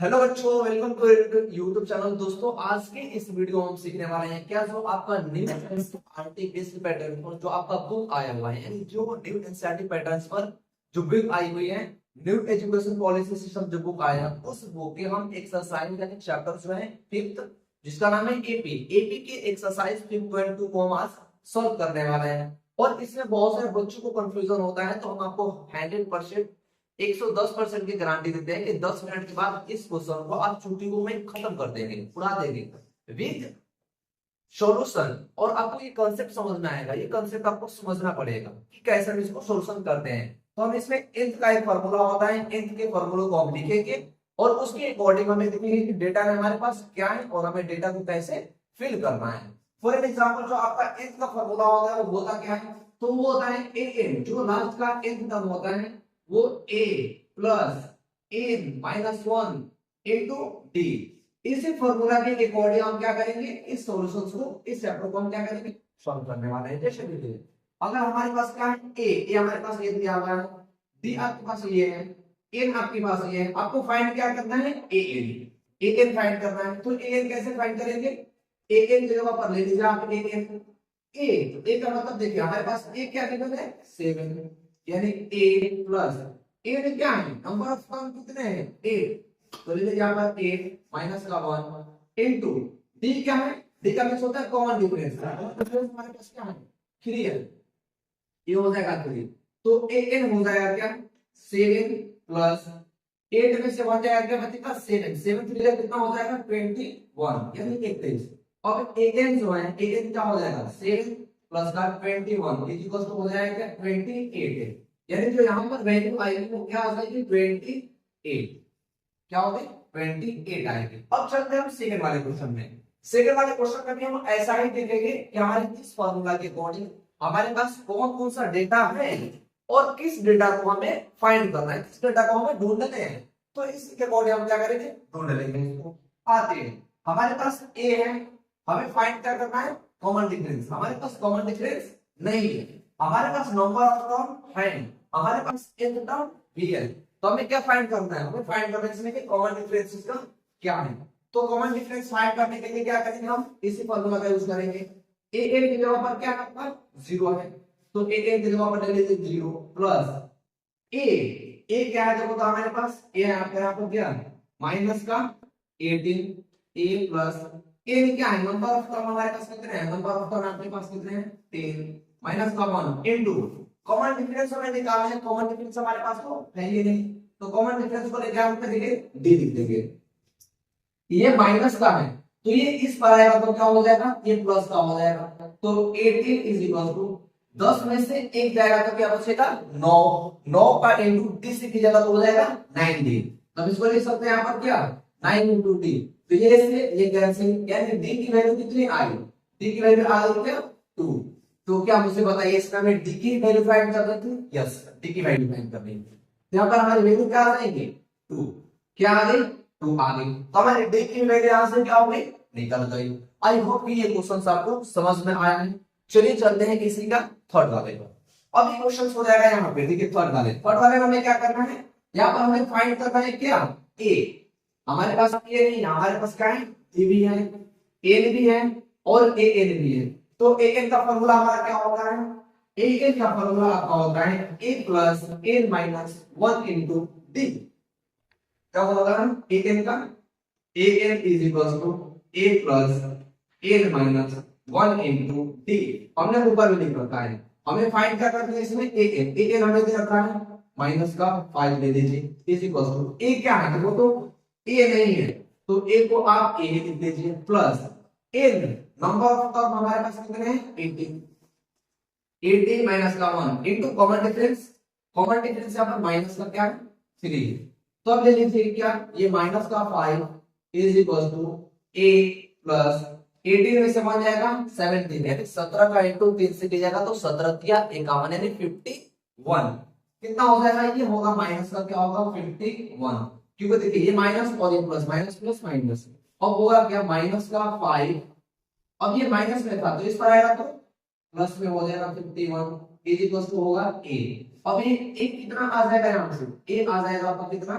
Hello बच्चों, welcome to YouTube channel. दोस्तों, आज के इस वीडियो में हम सीखने वाले हैं क्या जो आपका न्यू एनसीईआरटी बेस्ड पैटर्न पर जो आपका बुक आया हुआ है, यानी जो न्यू एनसीईआरटी पैटर्न्स पर जो बुक आई हुई है, न्यू एजुकेशन पॉलिसी सिस्टम जो बुक आया है, उस बुक के हम एक्सरसाइज यानी चैप्टर जो है फिफ्थ, जिसका नाम है एपी एपी के एक्सरसाइज 5.2 को हम आज सॉल्व करने वाले हैं। और इसमें बहुत सारे बच्चों को कंफ्यूजन होता है, तो हम आपको 100% 110% की गारंटी देते हैं कि 10 मिनट के बाद इस क्वेश्चन को आप चुटकियों में खत्म कर देंगे, उड़ा देंगे विद सॉल्यूशन। और आपको ये कॉन्सेप्ट समझ में आएगा, ये कॉन्सेप्ट आपको समझना पड़ेगा कि कैसे हम इसको सॉल्यूशन करते हैं। तो हम इसमें nth का एक फार्मूला होता है, nth के फार्मूले को हम लिखेंगे और उसके अकॉर्डिंग हमें देखेंगे कि डेटा में हमारे पास क्या है और हमें डेटा को कैसे फिल करना है। फॉर एग्जांपल, जो आपका nth का फार्मूला होता है वो होता क्या है, तो वो होता है an, जो लास्ट का nth टर्म होता है वो a plus n minus 1 into d। इसी फॉर्मूला के अकॉर्डिंग हम क्या करेंगे, इस सॉल्यूशंस को, इस चैप्टर को हम क्या करेंगे, सॉल्व करने वाले हैं। जैसे कि अगर हमारे पास क्या है ए हमारे पास ये दिया हुआ है, डी आपके पास ये है, एन आपके पास ये है, आपको फाइंड क्या करना है, ए एन फाइंड करना है। तो ए एन कैसे फाइंड करेंगे, ए एन जगह पर ले लीजिए आप ए एन। ए का मतलब देखिए हमारे पास ए क्या गिवन है 7, यानी a प्लस ए में क्या है, नंबर ऑफ टर्म कितने हैं 8, तो ले लीजिए यहाँ पर 8 माइनस का 1 इनटू d क्या है, d का मींस होता है कॉमन डिफरेंस। डिफरेंस हमारे पास क्या है 3 है, ये हो जाएगा 3। तो an हो जाएगा क्या 7 प्लस 8 में से 1 जाएगा क्या बचेगा 7, 7 3 कितना हो जाएगा 21, यानी 21। अब an जो है an क्या हो जाएगा 7 प्लस का 21 इज इक्वल टू हो जाएगा 28, यानी जो यहाँ पर वैल्यू आएगी वो क्या आ जाएगी 28, क्या होगी 28 आएगी। अब चलते हैं हम सेकंड वाले क्वेश्चन में। सेकंड वाले क्वेश्चन में भी हम ऐसा ही देखेंगे कि हमारे इस फार्मूला के अकॉर्डिंग हमारे पास कौन कौन सा डेटा है और किस डेटा को हमें फाइंड करना है, किस डेटा को हमें ढूंढना है। तो इसके अकॉर्डिंग हम क्या करेंगे, ढूंढ लेंगे इसको। आते हैं, हमारे पास ए है, हमें फाइंड क्या करना है कॉमन डिफरेंस। हमारे पास कॉमन डिफरेंस नहीं है, हमारे पास नंबर ऑफ टर्म है, हमारे पास nth टर्म भी है। तो हमें क्या फाइंड करना है, हमें फाइंड करना है इसमें कि कॉमन डिफरेंसेस का क्या है। तो कॉमन डिफरेंस फाइंड करने के लिए क्या करेंगे, हम इसी फार्मूला का यूज करेंगे। a n की जगह पर क्या है 0 है, तो a n की जगह पर ले लीजिए 0 प्लस a क्या है, देखो तो हमारे पास a यहाँ पर क्या है माइनस का 18, a प्लस a क्या है नंबर ऑफ टर्म हमारे पास कितने हैं, नंबर ऑफ टर्म आपके पास कितने हैं 10 माइनस का 1 इनटू कॉमन डिफरेंस हमें निकालना है। कॉमन डिफरेंस हमारे पास तो है ही नहीं, तो कॉमन डिफरेंस को लेकर हम करेंगे डी लिख देंगे। ये माइनस का है तो ये इस पर आएगा तो क्या हो जाएगा, ये प्लस का हो जाएगा। तो 18 इज इक्वल टू 10 में से 1 जाएगा तो क्या बचेगा 9, 9 का इनटू डी की जगह तो हो जाएगा 9d। तो इसको लिख सकते हैं यहाँ पर क्या 9 इनटू डी, तो ये कैंसिल, यानी डी की वैल्यू कितनी आई, डी की वैल्यू आ गई क्या 2। तो क्या मुझे बताइए इसमें हमें डी की वैल्यू फाइंड कर रही थी, यस डी की वैल्यू फाइंड कर रही थी। तो यहाँ पर हमारी वैल्यू क्या आ जाएगी 2, क्या आ गई 2 आ गई। तो हमारी डी की वैल्यू यहां से क्या हो गई निकल गई। आई होप कि ये क्वेश्चन आपको समझ में आया है। चलिए चलते हैं किसी का थर्ड वाले पर। अब ये क्वेश्चन हो जाएगा यहाँ पे, देखिए थर्ड वाले में हमें क्या करना है, यहाँ पर हमें फाइंड करना है क्या ए। हमारे पास ये नहीं, हमारे पास क्या है ए भी है, एन भी है और ए एन भी है। तो ए एन का फॉर्मूला हमारा क्या होता है, ए एन का फॉर्मूला आपका होता है A plus N minus 1 into D. क्या होगा ए एन का, A N is equal to A plus N minus 1 into D. हमने ऊपर में लिख रखा है, हमें फाइंड क्या करना है इसमें ए एन हमें दे रखा है माइनस का 5 ले लीजिए इज इक्वल टू ए क्या है, वो तो ए नहीं है तो ए को आप ए लिख दीजिए plus n number of term हमारे पास कितने हैं 18, 18 माइनस का 1 into common difference, common difference यहां पर माइनस का क्या है 3। तो अब ले लीजिए क्या, ये माइनस का 5 is equal to a plus 18 में से 1 जाएगा 17, यानी 17 का इनटू 3 से कीजिएगा तो 17 या 51 यानी 51 कितना हो जाएगा, ये होगा माइनस का क्या होगा 51, क्योंकि देखिए ये माइनस और ये प्लस, माइनस प्लस माइनस। अब होगा क्या माइनस का 5, अब ये माइनस में था तो इस पर आएगा तो प्लस में हो जाएगा 51 इज इक्वल टू होगा a। अब ये कितना आ जाएगा यहाँ से, ए आ जाएगा आपका कितना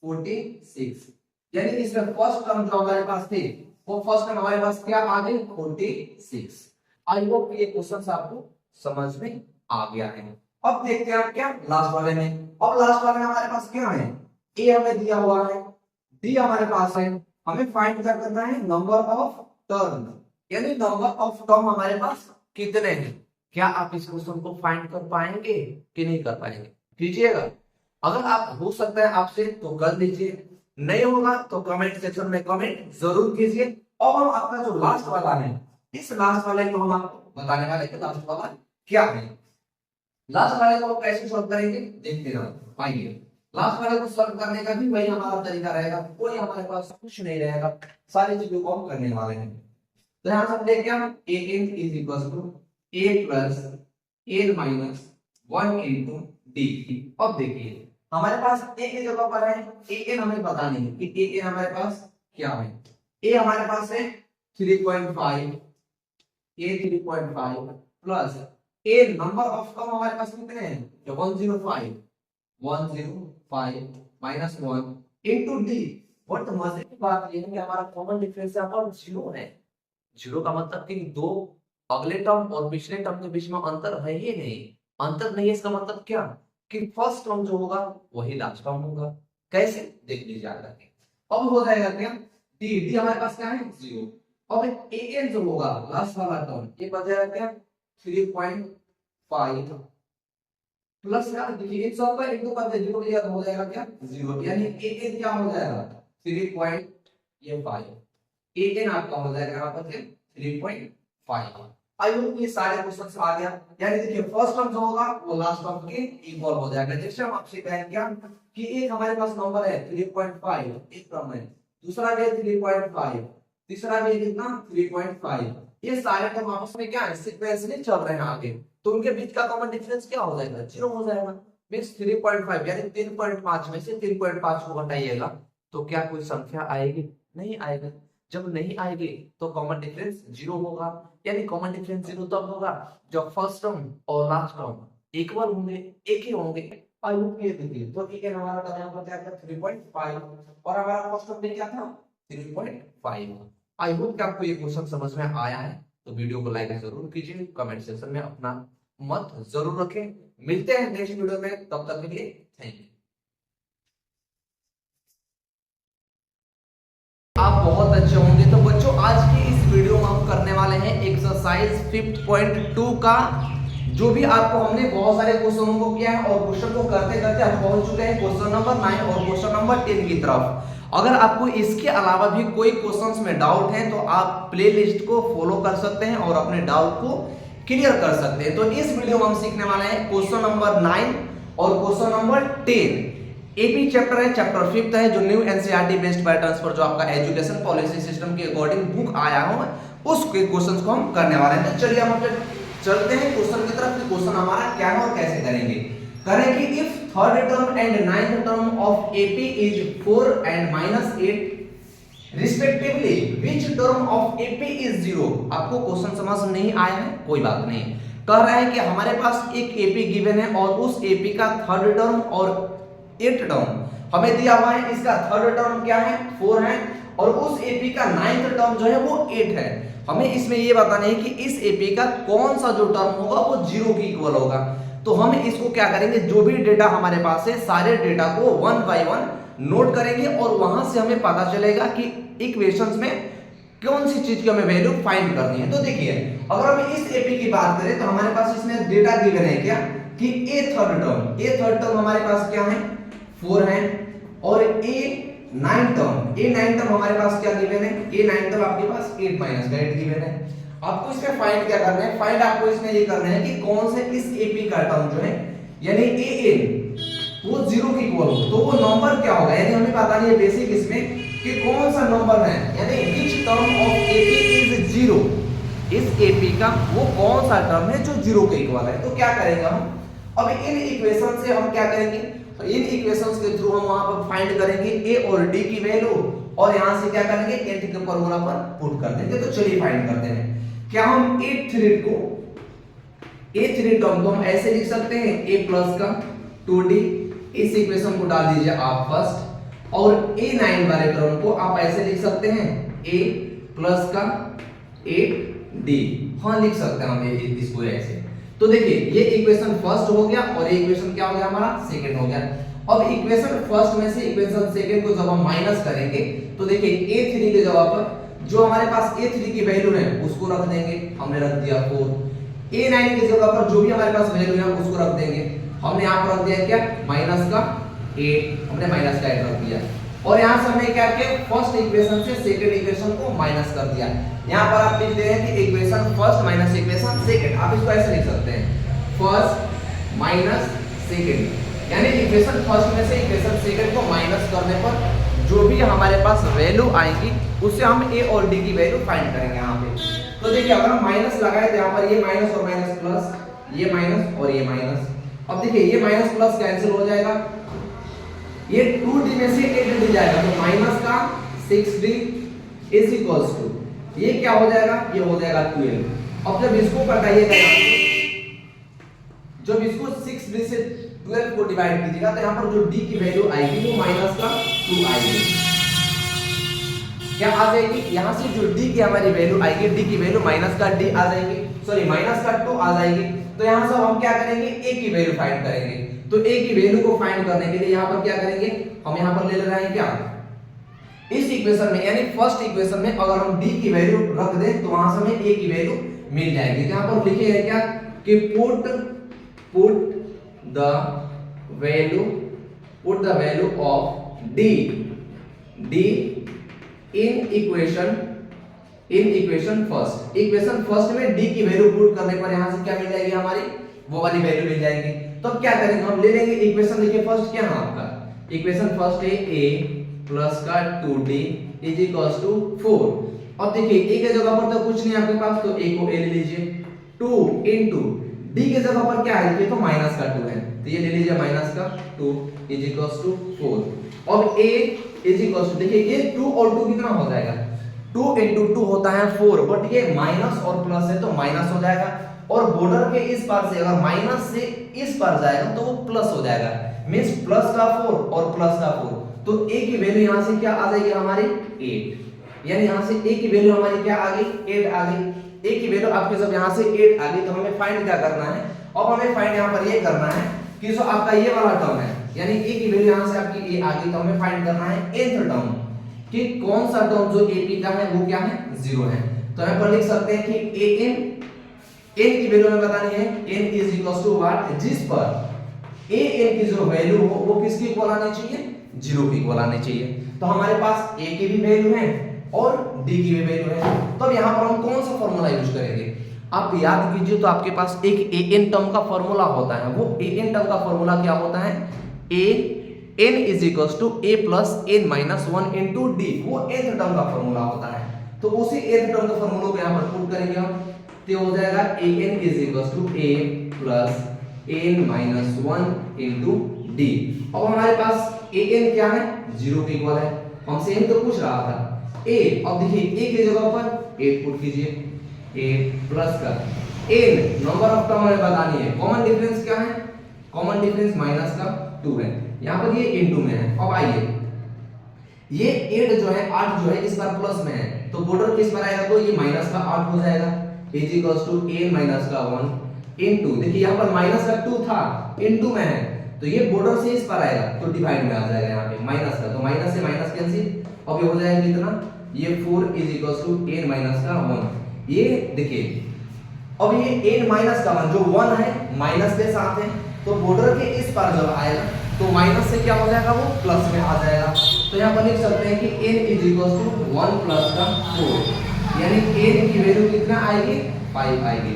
46, यानी इसमें फर्स्ट टर्म जो हमारे पास थे वो फर्स्ट टर्म हमारे पास क्या आ गई 46। आई होप ये क्वेश्चन आपको समझ में आ गया है। अब देखते हैं हम क्या लास्ट वाले में। अब लास्ट वाले में हमारे पास क्या है, ए हमें दिया हुआ है, डी हमारे पास है, हमें फाइंड क्या करना है नंबर ऑफ टर्म, यानी नंबर ऑफ टर्म हमारे पास कितने हैं। क्या आप इस क्वेश्चन को फाइंड कर पाएंगे कि नहीं कर पाएंगे, कीजिएगा। अगर आप हो सकता है आपसे तो कर लीजिए, नहीं होगा तो कमेंट सेक्शन में कमेंट जरूर कीजिए। और हम आपका जो लास्ट वाला है, इस लास्ट वाले को हम आपको बताने वाले हैं लास्ट वाला क्या है। लास्ट वाले को कैसे सॉल्व करेंगे देखते रहो, आइए। लास्ट वाले को सॉल्व करने का भी वही हमारा तरीका रहेगा, कोई हमारे पास कुछ नहीं रहेगा, सारी चीजों को हम करने वाले हैं। तो यहां से देखिए हम an is equal to a plus n minus 1 into d। अब देखिए हमारे पास a की जगह पर है an, हमें पता नहीं है कि an हमारे पास क्या है। a हमारे पास है 3.5, a 3.5 plus a number of term हमारे पास कितने हैं 105 माइनस 1 इनटू d। बट मजे की बात ये है कि हमारा कॉमन डिफरेंस यहाँ पर 0 है। 0 का मतलब कि दो अगले टर्म और पिछले टर्म के बीच में अंतर है ही नहीं। अंतर नहीं है इसका मतलब क्या कि फर्स्ट टर्म जो होगा वही लास्ट टर्म होगा। कैसे देख लीजिए आगे करके। अब हो जाएगा क्या डी हमारे पास क्या है 0। अब an जो होगा लास्ट वाला टर्म ये बन जाएगा क्या 3.5 प्लस क्या देखिए एक सौ का एक दो कर दे 0 लिया तो हो जाएगा क्या 0, यानी an क्या हो जाएगा 3.5 an आपका हो जाएगा यहाँ पर 3.5। आई होप ये सारे क्वेश्चन आ गया। यानी देखिए फर्स्ट टर्म जो होगा वो लास्ट टर्म के इक्वल हो जाएगा। जैसे हम आपसे कहें क्या कि एक हमारे पास नंबर है 3.5 एक टर्म है, दूसरा भी 3.5, तीसरा भी कितना 3.5। ये सारे टर्म आपस में क्या है सीक्वेंसली चल रहे हैं आगे, तो उनके बीच का कॉमन डिफरेंस क्या हो जाएगा 0 हो जाएगा। मींस 3.5 यानी 3.5 में से 3.5 को घटाइएगा तो क्या कोई संख्या आएगी, नहीं आएगा। जब नहीं आएगी तो कॉमन डिफरेंस 0 होगा, यानी कॉमन डिफरेंस 0 तब होगा जब फर्स्ट टर्म और लास्ट टर्म इक्वल होंगे, एक ही होंगे। आई होप ये देखिए तो ठीक है हमारा था यहां पर क्या था 3.5 और हमारा फर्स्ट टर्म में क्या था 3.5। आई होप कि आपको ये क्वेश्चन समझ में आया है। तो वीडियो को लाइक जरूर कीजिए, कमेंट सेक्शन में अपना मत जरूर रखें। मिलते हैं नेक्स्ट वीडियो में, तब तक के लिए थैंक यू। आप बहुत अच्छे होंगे। तो बच्चों आज की इस वीडियो में हम करने वाले हैं एक्सरसाइज 5.2 का, जो भी आपको हमने बहुत सारे क्वेश्चनों को किया है और क्वेश्चन को करते करते हम पहुंच चुके हैं क्वेश्चन नंबर 9 और क्वेश्चन नंबर 10 की तरफ। अगर आपको इसके अलावा भी कोई क्वेश्चंस में डाउट है तो आप प्लेलिस्ट को फॉलो कर सकते हैं और अपने डाउट को क्लियर कर सकते हैं। तो इस वीडियो में हम सीखने वाले हैं क्वेश्चन नंबर 9 और क्वेश्चन नंबर 10। एपी चैप्टर है, चैप्टर 5 है, जो न्यू एनसीईआरटी बेस्ड पैटर्न्स पर जो आपका एजुकेशन पॉलिसी सिस्टम के अकॉर्डिंग बुक आया हो उसके क्वेश्चंस को हम करने वाले हैं। तो चलिए हम चलते हैं क्वेश्चन की तरफ। क्वेश्चन हमारा क्या है और कैसे करेंगे कि if third term and ninth term of AP is 4 and -8 respectively which term of AP is 0। आपको क्वेश्चन समझ नहीं आया है कोई बात नहीं, कह रहा है कि हमारे पास एक एपी गिवन है और उस एपी का थर्ड टर्म और 8 टर्म हमें दिया हुआ है। इसका थर्ड टर्म क्या है 4 है और उस एपी का 9th टर्म जो है वो 8 है। हमें इसमें ये बताना है कि इस एपी का कौन सा जो टर्म होगा वो 0 के इक्वल होगा। तो हम इसको क्या करेंगे, जो भी डेटा हमारे पास है सारे डेटा को 1 by 1 नोट करेंगे और वहां से हमें पता चलेगा कि इक्वेशंस में कौन सी चीज की हमें वैल्यू फाइंड करनी है। तो देखिए अगर हम इस एपी की बात करें तो हमारे पास इसमें डेटा गिवन है क्या कि ए थर्ड टर्म हमारे पास क्या है 4 है और ए 9 टर्म हमारे पास क्या गिवन है, ए 9 टर्म आपके पास 8 - 8 गिवन है। आपको इसमें फाइंड क्या करना है, फाइंड आपको इसमें ये करना है कि कौन से इस एपी का टर्म जो है यानी एन वो 0 के इक्वल हो, तो वो नंबर क्या होगा, यानी हमें पता नहीं है बेसिक इसमें कि कौन सा नंबर है, यानी which term of AP is 0। इस एपी का वो कौन सा टर्म है जो 0 के इक्वल है। तो क्या करेंगे हम, अब इन इक्वेशन से हम क्या करेंगे, तो इन इक्वेशंस के थ्रू हम वहां पर फाइंड करेंगे ए और डी की वैल्यू और यहां से क्या करेंगे nth के फॉर्मूला पर पुट कर देंगे। तो चलिए फाइंड करते हैं। क्या हम ए थ्री टर्म को हम ऐसे लिख सकते हैं a प्लस का 2d। इस इक्वेशन को डाल दीजिए आप फर्स्ट, और a9 वाले टर्म को आप ऐसे लिख सकते हैं a प्लस का 8d। हाँ लिख सकते हैं हम इसको ऐसे। तो देखिए ये इक्वेशन फर्स्ट हो गया और ये इक्वेशन क्या हो गया हमारा सेकंड हो गया। अब इक्वेशन फर्स्ट में से इक्वेशन सेकंड को जब हम माइनस करेंगे तो देखिए a3 के जगह पर जो हमारे पास a3 की वैल्यू है उसको रख देंगे, हमने रख दिया 4। a9 की जगह पर जो भी हमारे पास वैल्यू है उसको रख देंगे, हमने यहां पर रख दिया क्या माइनस का 8, हमने माइनस का 8 रख दिया। और यहां से हमने क्या किया फर्स्ट इक्वेशन से सेकंड इक्वेशन को माइनस कर दिया। यहां पर आप लिख दे हैं कि equation first minus equation second, आप इसको ऐसे लिख सकते हैं फर्स्ट माइनस सेकंड, यानी इक्वेशन फर्स्ट में से इक्वेशन सेकंड को माइनस करने पर जो भी हमारे पास वैल्यू आएगी उससे हम a और d की वैल्यू फाइंड करेंगे यहां पे। तो देखिए अगर हम माइनस लगाए तो यहां पर ये माइनस और माइनस प्लस, ये माइनस और ये माइनस। अब देखिए ये माइनस प्लस कैंसिल हो जाएगा, ये 2d में से 8d जाएगा तो माइनस का 6d इज इक्वल्स टू ये क्या हो जाएगा, ये हो जाएगा 12। अब जब इसको घटाइएगा, जब इसको 6d से 12 को डिवाइड कीजिएगा तो यहां पर जो d की वैल्यू आएगी वो माइनस का 2 आएगी। क्या आ जाएगी, यहां से जो d की हमारी वैल्यू आएगी, d की वैल्यू माइनस का d आ जाएगी, सॉरी माइनस का 2 आ जाएगी। तो यहां से हम क्या करेंगे a की वैल्यू फाइंड करेंगे। तो a की वैल्यू को फाइंड करने के लिए यहां पर क्या करेंगे, हम यहां पर ले रहे हैं क्या इस इक्वेशन में, यानी फर्स्ट इक्वेशन में अगर हम d की वैल्यू रख दें तो वहां से हमें a की वैल्यू मिल जाएगी। तो यहां पर लिखे है क्या कि put the value of d in equation first. Equation first में d की वैल्यू पुट करने पर यहां से क्या मिल जाएगी हमारी वो वाली वैल्यू मिल जाएगी। तो अब क्या करेंगे, हम ले लेंगे इक्वेशन, देखिए फर्स्ट क्या है आपका इक्वेशन फर्स्ट है a प्लस का 2d इज इक्वल्स टू 4। अब देखिए a के जगह पर तो कुछ नहीं आपके पास, तो a को a ले लीजिए, 2 इनटू d के जगह पर क्या है देखिए तो माइनस का 2 है, तो ये ले लीजिए माइनस का 2 इज इक्वल्स टू 4। अब a इज इक्वल्स टू देखिए ये 2 और 2 कितना हो जाएगा, 2 इनटू 2 होता है 4, बट ये माइनस और प्लस है तो माइनस हो जाएगा, और बॉर्डर के इस पार से अगर माइनस से इस पार जाएगा तो वो प्लस हो जाएगा, मींस प्लस का 4 और प्लस का 4। तो a की वैल्यू यहां से क्या आ जाएगी हमारी 8, यानी यहां से a की वैल्यू हमारी क्या आ गई 8 आ गई। a की वैल्यू आपके जब यहां से 8 आ गई तो हमें फाइंड क्या करना है, अब हमें फाइंड यहां पर ये करना है कि जो आपका ये वाला टर्म है, यानी a की वैल्यू यहां से आपकी a आ गई तो हमें फाइंड करना है nth टर्म कि कौन सा टर्म जो ap का है वो क्या है 0 है। तो हम पर लिख सकते हैं कि an की वैल्यू हमें बतानी है n is equals to what, जिस पर an की जो वैल्यू हो वो किसके इक्वल आनी चाहिए 0 के इक्वल आनी चाहिए। तो हमारे पास a की भी वैल्यू है और d की भी वैल्यू है, तो अब यहां पर हम कौन सा फार्मूला यूज करेंगे, आप याद कीजिए तो आपके पास एक an टर्म का फार्मूला होता है, वो an टर्म का फार्मूला क्या होता है an is equals to a plus n minus 1 into d, वो nth टर्म का फार्मूला होता है। तो उसी nth टर्म का फार्मूला को यहां पर पुट करेंगे हम, तो हो जाएगा an is equals to a plus n minus 1 into d। अब हमारे पास an क्या है 0 के इक्वल है, हमसे n तो पूछ रहा था a। अब देखिए a की जगह पर 8 पुट कीजिए, 8 प्लस का n नंबर ऑफ टर्म हमें बतानी है, कॉमन डिफरेंस क्या है, कॉमन डिफरेंस माइनस का 2 है, यहां पर ये इनटू में है। अब आइए ये 8 जो है 8 जो है इस बार प्लस में है, तो बॉर्डर किस पर आएगा तो ये माइनस का 8 हो जाएगा is equals to a minus का 1 इनटू, देखिए यहां पर माइनस का 2 था इनटू में है, तो ये बॉर्डर से इस पर आएगा तो डिवाइड में आ जाएगा यहाँ पे माइनस का, तो माइनस से माइनस कैंसिल, अब ये हो जाएगा कितना ये 4 is equals to n minus का 1। ये देखिए अब ये n माइनस का 1 जो 1 है माइनस के साथ है, तो बॉर्डर के इस पार जब आएगा तो माइनस से क्या हो जाएगा वो प्लस में आ जाएगा। तो यहाँ पर लिख सकते हैं कि n is equals to 1 plus का 4, यानी n की वैल्यू कितना आएगी 5 आएगी।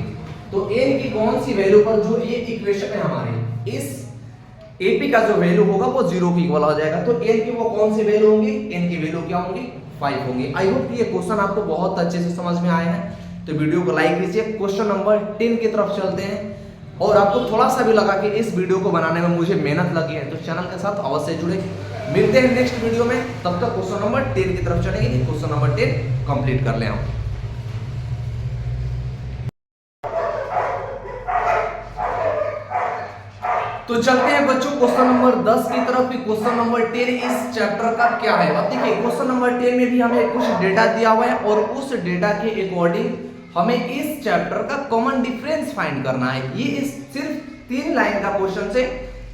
तो n की कौन सी वैल्यू पर जो ये इक्वेशन है हमारे इस AP का जो वैल्यू होगा वो 0 के इक्वल हो जाएगा, तो n की वो कौन सी वैल्यू होंगी, n की वैल्यू क्या होंगी 5 होंगी। आई होप ये क्वेश्चन आपको बहुत अच्छे से समझ में आया है, तो वीडियो को लाइक कीजिए। क्वेश्चन नंबर 10 की तरफ चलते हैं, और आपको थोड़ा सा भी लगा कि इस वीडियो को बनाने में मुझे मेहनत लगी है तो चैनल के साथ अवश्य जुड़े। मिलते हैं नेक्स्ट वीडियो में, तब तक क्वेश्चन नंबर 10 की तरफ चलेंगे, क्वेश्चन नंबर 10 कंप्लीट कर लें हम। तो चलते हैं बच्चों क्वेश्चन नंबर 10 की तरफ। क्वेश्चन नंबर 10 इस चैप्टर का क्या है। अब देखिए क्वेश्चन नंबर 10 में भी हमें कुछ डेटा दिया हुआ है और उस डेटा के अकॉर्डिंग हमें इस चैप्टर का कॉमन डिफरेंस फाइंड करना है। ये इस सिर्फ 3 लाइन का क्वेश्चन से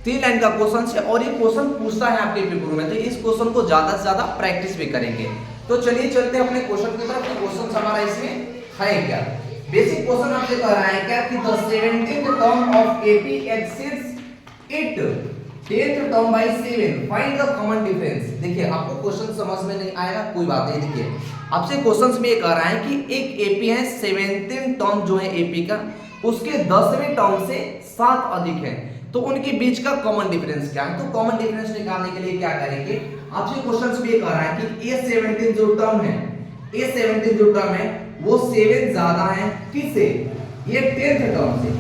3 लाइन का क्वेश्चन से और ये क्वेश्चन पूछता है आपके पेपर में, तो इस क्वेश्चन को ज्यादा से ज्यादा प्रैक्टिस भी करेंगे। तो चलिए चलते हैं अपने क्वेश्चन की तरफ। क्वेश्चन हमारा इसमें है क्या। बेसिक क्वेश्चन हमसे कह रहा है क्या कि the 17th term of AP exceeds it 10th term by 7, find the common difference. देखिए आपको क्वेश्चन समझ में नहीं आएगा कोई बात नहीं। देखिए आपसे क्वेश्चंस में ये कह रहा है कि एक एपी है 17 टर्म जो है एपी का, उसके 10वें टर्म से 7 अधिक है, तो उनके बीच का कॉमन डिफरेंस क्या है। तो कॉमन डिफरेंस निकालने के लिए क्या करेंगे, आपसे क्वेश्चंस में ये कह रहा है कि A17 जो टर्म है, A17 जो टर्म है वो 7 ज्यादा है किससे, ये 10th टर्म से।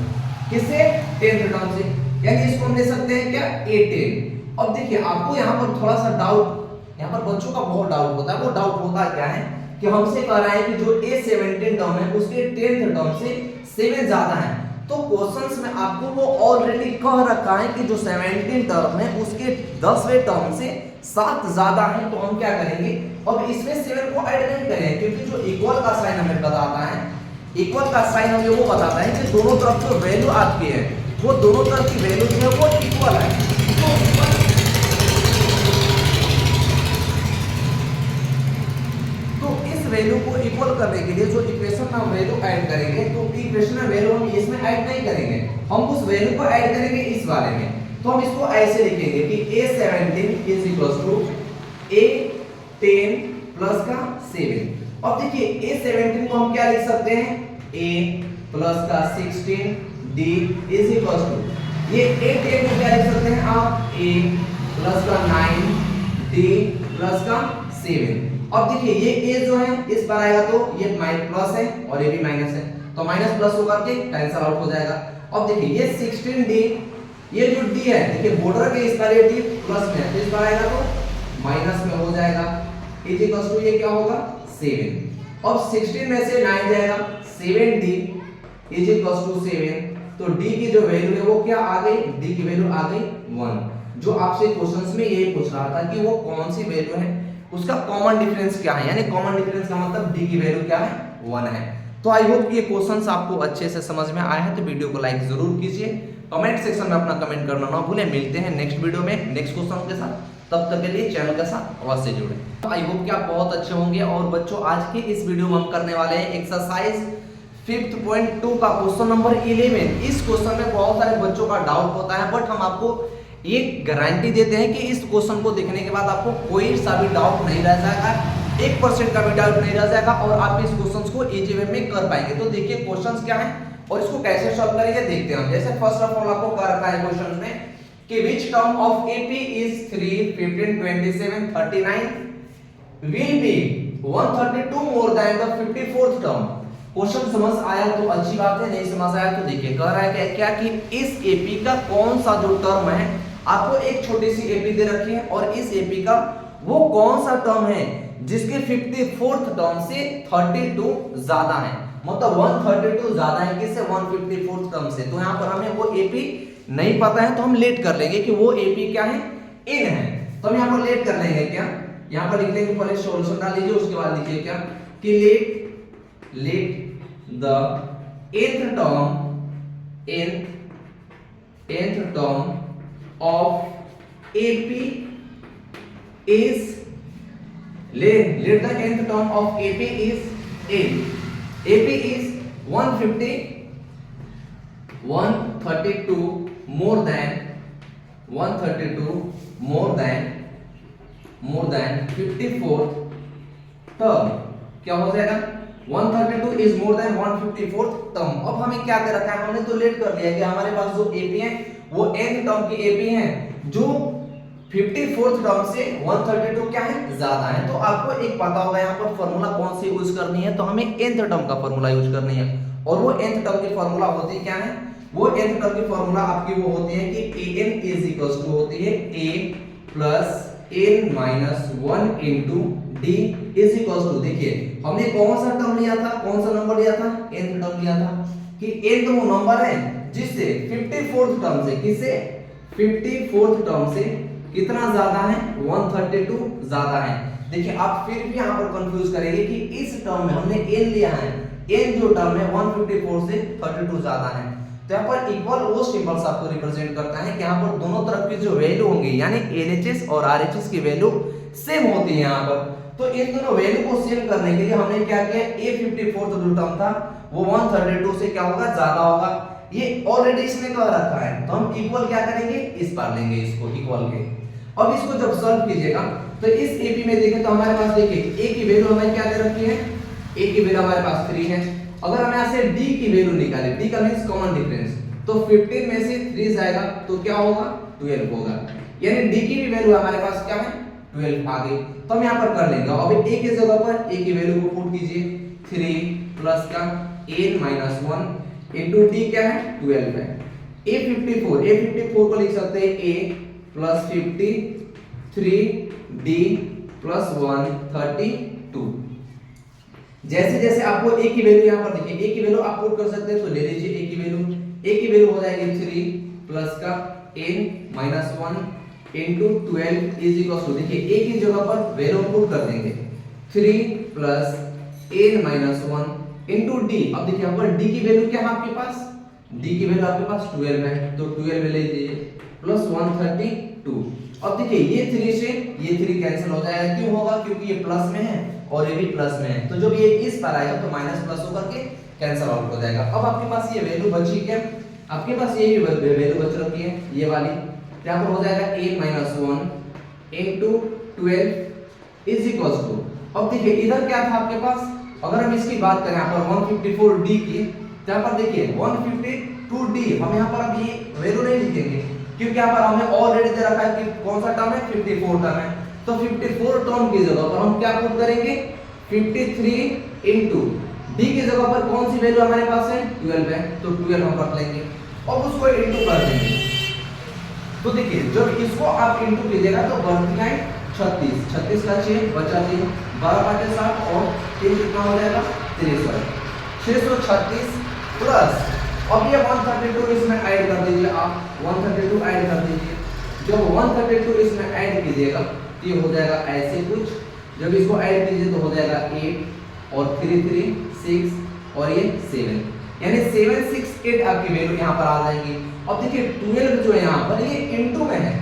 किससे, 10th टर्म से, यानी इसको हम ले सकते हैं क्या A10। अब देखिए आपको यहाँ पर थोड़ा सा डाउट, यहाँ पर बच्चों का बहुत डाउट होता है। वो डाउट होता क्या है कि हमसे कह रहा है कि जो A17 टर्म है उसके 10th टर्म से 7 ज्यादा है। तो क्वेश्चंस में आपको वो ऑलरेडी कह रखा है कि जो 17 टर्म है उसके 10वें टर्म से 7 ज्यादा है। तो हम क्या करेंगे, अब इसमें 7 को ऐड नहीं करेंगे, क्योंकि जो इक्वल का साइन हमें बताता है, इक्वल का साइन हमें वो बताता है कि दोनों तरफ जो वैल्यू आपकी है वो दोनों तरफ की वैल्यू जो है वो इक्वल है। तो इस वैल्यू को इक्वल करने के लिए जो इक्वेशन में हम वैल्यू ऐड करेंगे, तो इक्वेशन में वैल्यू हम इसमें ऐड नहीं करेंगे, हम उस वैल्यू को ऐड करेंगे इस वाले में। तो हम इसको ऐसे लिखेंगे कि A17 is equal to A10 plus का 7। अब देखिए A17 को हम क्या लिख सकते हैं, A प्लस का 16 D इज इक्वल टू, ये A10 को क्या लिख सकते हैं आप, A प्लस का 9 D प्लस का 7। अब देखिए ये A जो है इस पर आएगा तो ये प्लस है और ये भी माइनस है, तो माइनस प्लस होकर के कैंसिल आउट हो जाएगा। अब देखिए ये 16D, ये जो D है देखिए बॉर्डर के इस पर ये D प्लस में है, तो इस पर आएगा तो माइनस में हो जाएगा, इज इक्वल टू ये क्या होगा 7। अब 16 में से 9 जाएगा, 7D इज इक्वल टू 7। तो D की जो वैल्यू है वो क्या आ गई, D की वैल्यू आ गई 1। जो आपसे क्वेश्चंस में यही पूछ रहा था कि वो कौन सी वैल्यू है, उसका कॉमन डिफरेंस क्या है, यानी कॉमन डिफरेंस का मतलब D की वैल्यू क्या है 1 है। तो आई होप ये क्वेश्चंस आपको अच्छे से समझ में आया है। तो वीडियो को लाइक जरूर कीजिए, कमेंट सेक्शन में अपना कमेंट करना ना भूलें। मिलते हैं नेक्स्ट वीडियो में नेक्स्ट क्वेश्चन के साथ, तब तक के लिए चैनल के साथ अवश्य जुड़ें। तो आई होप कि आप बहुत अच्छे होंगे। और बच्चों आज के इस वीडियो में हम करने वाले हैं एक्सरसाइज 5.2 का क्वेश्चन नंबर 11। इस क्वेश्चन में बहुत सारे बच्चों का डाउट होता है, बट हम आपको ये गारंटी देते हैं कि इस क्वेश्चन को देखने के बाद आपको कोई सा भी डाउट नहीं रह जाएगा, 1% का भी डाउट नहीं रह जाएगा और आप इस क्वेश्चन को इजी वे में कर पाएंगे। तो देखिए क्वेश्चंस क्या है और इसको कैसे सॉल्व करेंगे देखते हैं। जैसे फर्स्ट ऑफ ऑल आपको कह रखा है क्वेश्चन में कि which term of AP is 3, 15, 27, 39 will be 132 more than the 54th term। Question समझ आया तो अच्छी बात है, नहीं समझ आया तो देखिए कह रहा है क्या कि इस AP का कौन सा जो टर्म है, आपको एक छोटी सी AP दे रखी है और इस AP का वो कौन सा टर्म है जिसके 54th टर्म से 32 ज्यादा है, मतलब 132 ज्यादा है किससे, 154th टर्म से। तो यहाँ पर हमें वो AP नहीं पता है तो हम लेट कर लेंगे कि वो AP क्या है, n है। तो हम यहाँ पर लेट कर लेंगे क्या, यहाँ पर लिख लेंगे, पहले सॉल्यूशन डाल लीजिए, उसके बाद लिखिए क्या कि let the nth term of AP is let the nth term of AP is a AP is 132 more than 54th term। क्या हो जाएगा, 132 is more than 154th term। अब हमें क्या दे रखा है, हमने तो लेट कर लिया कि हमारे पास जो AP है वो nth टर्म की AP है जो 54th टर्म से 132 क्या है ज्यादा है। तो आपको एक पता होगा यहाँ पर फॉर्मूला कौन सी यूज करनी है, तो हमें nth टर्म का फॉर्मूला यूज करनी है। और वो nth टर्म की फॉर्मूला होती क्या है, वो nth टर्म की फॉर्मूला आपकी वो होती है कि an इज इक्वल टू होती है a plus n minus 1 into d is equal to, देखिए हमने कौन सा टर्म लिया था, कौन सा नंबर लिया था, nth टर्म लिया था कि n तो वो नंबर है जिससे 54th टर्म से, किससे 54th टर्म से कितना ज्यादा है, 132 ज्यादा है। देखिए आप फिर भी यहाँ पर कंफ्यूज करेंगे कि इस टर्म में हमने n लिया है, n जो टर्म है 154 से 32 ज्यादा है, तो यहाँ पर इक्वल वो सिंबल्स आपको रिप्रेजेंट करता है कि यहाँ पर दोनों तरफ की जो वैल्यू होंगी यानी LHS और RHS की वैल्यू सेम होती है यहाँ पर। तो इन दोनों वैल्यू को सेम करने के लिए हमने क्या किया, A54 जो टर्म था वो 132 से क्या होगा, ज्यादा होगा। ये ऑलरेडी इसने कह रखा है, तो हम इक्वल क्या करेंगे, इस बार लेंगे इसको इक्वल के। अब इसको जब सॉल्व कीजिएगा तो इस एपी में देखें तो हमारे पास देखिए a की वैल्यू हमें क्या दे रखी है, a की वैल्यू हमारे पास 3 है। अगर हम यहां से d की वैल्यू निकालें, d का मींस कॉमन डिफरेंस, तो 15 में से 3 जाएगा तो क्या होगा, 12 होगा। यानी d की भी वैल्यू हमारे पास क्या है, 12 आ गई। तो हम यहां पर कर लेंगे। अब a की जगह पर a की वैल्यू को पुट कीजिए, 3 प्लस का n माइनस 1 इनटू d क्या है, 12 है। a54 को लिख सकते हैं a प्लस 53 d प्लस 132। जैसे जैसे आपको a की वैल्यू यहाँ पर देखिए, a की वैल्यू आप पुट कर सकते हैं, तो ले लीजिए a की वैल्यू हो जाएगी 3 प्लस का n minus 1 into 12 is equal to, देखिए a की जगह पर वैल्यू पुट कर देंगे 3 plus n minus 1 into d। अब देखिए यहाँ पर d की वैल्यू क्या है आपके पास, d की वैल्यू आपके पास 12 है, तो 12 ले लीजिए प्लस 132। अब देखिए ये 3 से ये 3 कैंसिल हो जाएगा, क्यों होगा, क्योंकि ये प्लस में है और ये भी प्लस में है, तो जब ये इस पर आएगा तो माइनस प्लस होकर के कैंसिल आउट हो जाएगा। अब आपके पास ये वैल्यू बची क्या, आपके पास ये वैल्यू बच रखी है ये वाली, यहाँ पर हो जाएगा a minus 1 into 12 is equals to, अब देखिए इधर क्या था आपके पास, अगर हम इसकी बात करें यहाँ पर 154d की, तो यहाँ पर देखिए 152d, हम यहाँ पर अब ये वैल्यू नहीं लिखेंगे क्योंकि यहाँ पर हमें ऑलरेडी दे रखा है कि कौन सा टर्म है, 54 टर्म है। तो 54 टर्म की जगह पर हम क्या पुट करेंगे, 53 इनटू d की जगह पर कौन सी वैल्यू हमारे पास है, 12 है, तो 12 हम रख लेंगे और उसको इनटू कर देंगे। तो देखिए जब इसको आप इनटू कीजिएगा तो बढ़ती 36 का 6 बचा 3 12 5 7 और 3 कितना हो जाएगा, 636 प्लस अब ये 132 इसमें ऐड कर दीजिए, आप 132 ऐड कर दीजिए। जब 132 इसमें ऐड कीजिएगा तो ये हो जाएगा ऐसे कुछ, जब इसको ऐड कीजिए तो हो जाएगा 8 और 3 3 6 और ये 7, यानी 768 आपकी वैल्यू यहाँ पर आ जाएगी। अब देखिए 12 जो है यहाँ पर ये इनटू में है,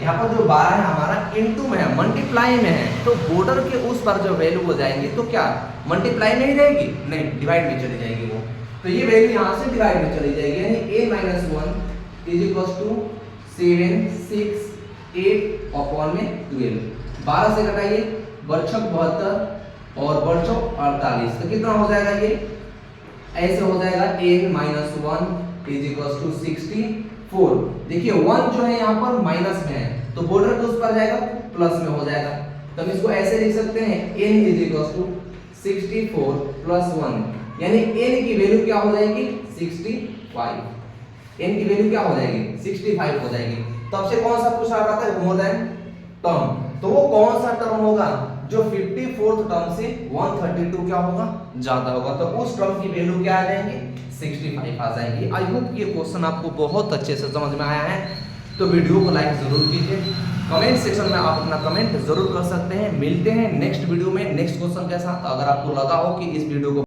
यहाँ पर जो 12 है हमारा इनटू में है, मल्टीप्लाई में है, तो बॉर्डर के उस पर जो वैल्यू हो जाएंगी तो क्या मल्टीप्लाई में ही रहेगी, नहीं डिवाइड में चली जाएगी वो, तो ये वैल्यू यहाँ से डिवाइड में चली जाएगी, यानी a minus 1 is equal to 7 6 8 upon में 12, 12 से घटाइए बरछक 72 और बरछक 48, तो कितना हो जाएगा, ये ऐसे हो जाएगा n minus 1 is equal to 64। देखिए 1 जो है यहाँ पर माइनस में है तो बॉर्डर के उस पर जाएगा प्लस में हो जाएगा, तो हम इसको ऐसे लिख सकते हैं n is equal to 64 plus 1, यानी n की वैल्यू क्या हो जाएगी, 65, n की वैल्यू क्या हो जाएगी, 65 हो जाएगी। तो आपसे कौन सा पूछा रहा था, मोर देन टर्म, तो वो कौन सा टर्म होगा जो 54th टर्म से 132 क्या होगा, ज्यादा होगा, तो उस टर्म की वैल्यू क्या आ जाएगी, 65 आ जाएगी। आई होप ये क्वेश्चन आपको बहुत अच्छे से समझ में आया है, तो वीडियो को लाइक जरूर कीजिए, कमेंट सेक्शन में आप अपना कमेंट जरूर कर सकते हैं। मिलते हैं नेक्स्ट वीडियो में नेक्स्ट क्वेश्चन के साथ। अगर आपको लगा हो कि इस वीडियो को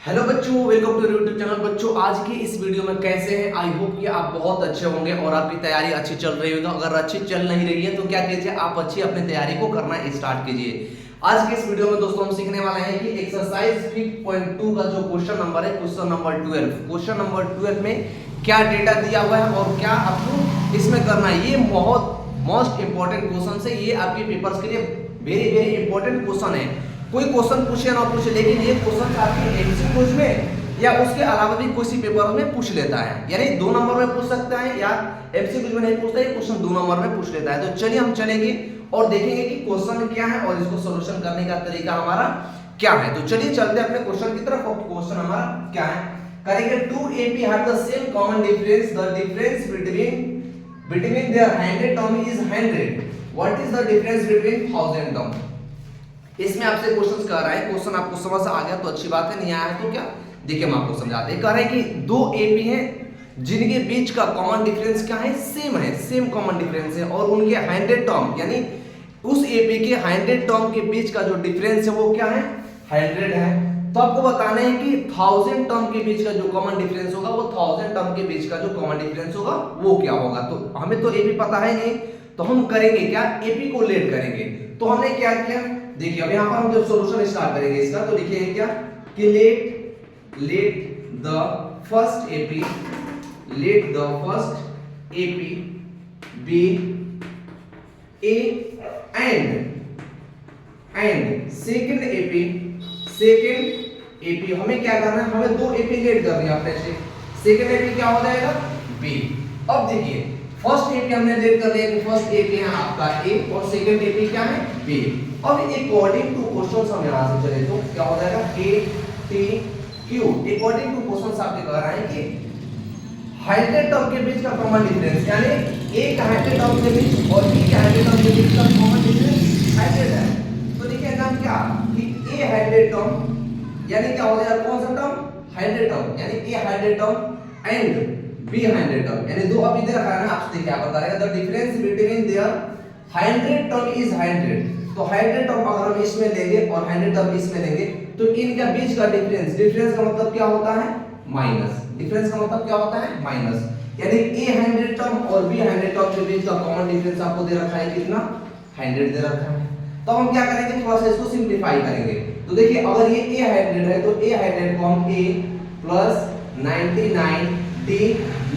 हेलो बच्चों, वेलकम टू यूट्यूब चैनल। बच्चों आज की इस वीडियो में कैसे हैं, आई होप कि आप बहुत अच्छे होंगे और आपकी तैयारी अच्छी चल रही होगी। अगर अच्छी चल नहीं रही है तो क्या कीजिए, आप अच्छी अपनी तैयारी को करना स्टार्ट कीजिए। आज के इस वीडियो में दोस्तों हम सीखने वाले हैं कि एक्सरसाइज 5.2 का जो क्वेश्चन नंबर है, क्वेश्चन नंबर 12, क्वेश्चन नंबर 12 में क्या डेटा दिया हुआ है और क्या आपको इसमें करना है। ये बहुत मोस्ट इंपॉर्टेंट क्वेश्चन है, ये आपके पेपर्स के लिए वेरी वेरी इंपॉर्टेंट क्वेश्चन है। कोई क्वेश्चन पूछे ना पूछे, लेकिन ये क्वेश्चन आपके एमसीक्यूज में या उसके अलावा भी किसी पेपर में पूछ लेता है, यानी 2 नंबर में पूछ सकता है या एमसीक्यूज में नहीं पूछता है, क्वेश्चन 2 नंबर में पूछ लेता है। तो चलिए हम चलेंगे और देखेंगे कि क्वेश्चन क्या है और इसको सॉल्यूशन करने का तरीका हमारा क्या है। तो चलिए चलते हैं अपने क्वेश्चन की तरफ। और क्वेश्चन हमारा क्या है, करेंगे 2AP have the same common difference, the difference between their 100 term is 100, what is the difference between 1000 term। इसमें आपसे क्वेश्चन कर रहा है, क्वेश्चन आपको समझ आ गया तो अच्छी बात है, नहीं आया तो क्या देखिए हम आपको समझाते हैं। कह रहे हैं कि दो एपी हैं जिनके बीच का कॉमन डिफरेंस क्या है, सेम कॉमन डिफरेंस है, और उनके 100 टर्म यानी उस एपी के 100 टर्म के बीच का जो डिफरेंस है वो क्या है, 100 है। तो आपको बताना है कि 1000 टर्म के बीच का जो कॉमन डिफरेंस होगा वो 1000 टर्म के बीच का जो कॉमन डिफरेंस होगा वो क्या होगा। तो हमें तो एपी पता है नहीं, तो हम करेंगे क्या, एपी को लेट करेंगे। तो हमने क्या किया, देखिए अब यहां पर हम जब सॉल्यूशन स्टार्ट करेंगे इसका तो लिखेंगे क्या कि let the first AP be a and second AP हमें क्या करना है, हमें दो एपी लेट करनी है अपने से। सेकंड एपी क्या हो जाएगा, बी। अब देखिए फर्स्ट एपी हमने लेट कर लिया कि फर्स्ट एपी है आपका ए और सेकंड एपी क्या है, बी। अब अकॉर्डिंग टू क्वेश्चंस हम यहां से चले तो क्या हो जाएगा, A T Q. According two questions आपके कह रहा है कि 100 टर्म के बीच का कॉमन डिफरेंस यानी ए का 100 टर्म के बीच और बी के 100 टर्म के बीच का कॉमन डिफरेंस 100 है। तो देखिए हम क्या कि ए 100 टर्म यानी क्या हो जाएगा, कौन सा टर्म, 100 टर्म यानी ए 100 टर्म एंड बी 100 टर्म यानी दो अब इधर रखा है ना, आपसे क्या बता रहेगा, the difference between their 100 term is 100। तो 100 टर्म अगर हम इसमें लेंगे और 100 टर्म इसमें लेंगे तो इनका बीच का डिफरेंस का मतलब क्या होता है, माइनस। डिफरेंस का मतलब क्या होता है, माइनस। यानी ए 100 टर्म और बी 100 टर्म के बीच का कॉमन डिफरेंस आपको दे रखा है कितना, 100 दे रखा है। तो हम क्या करेंगे, थोड़ा सा इसको सिंपलीफाई करेंगे। तो देखिए अगर ये ए 100 है तो ए 100 को हम ए प्लस 99 डी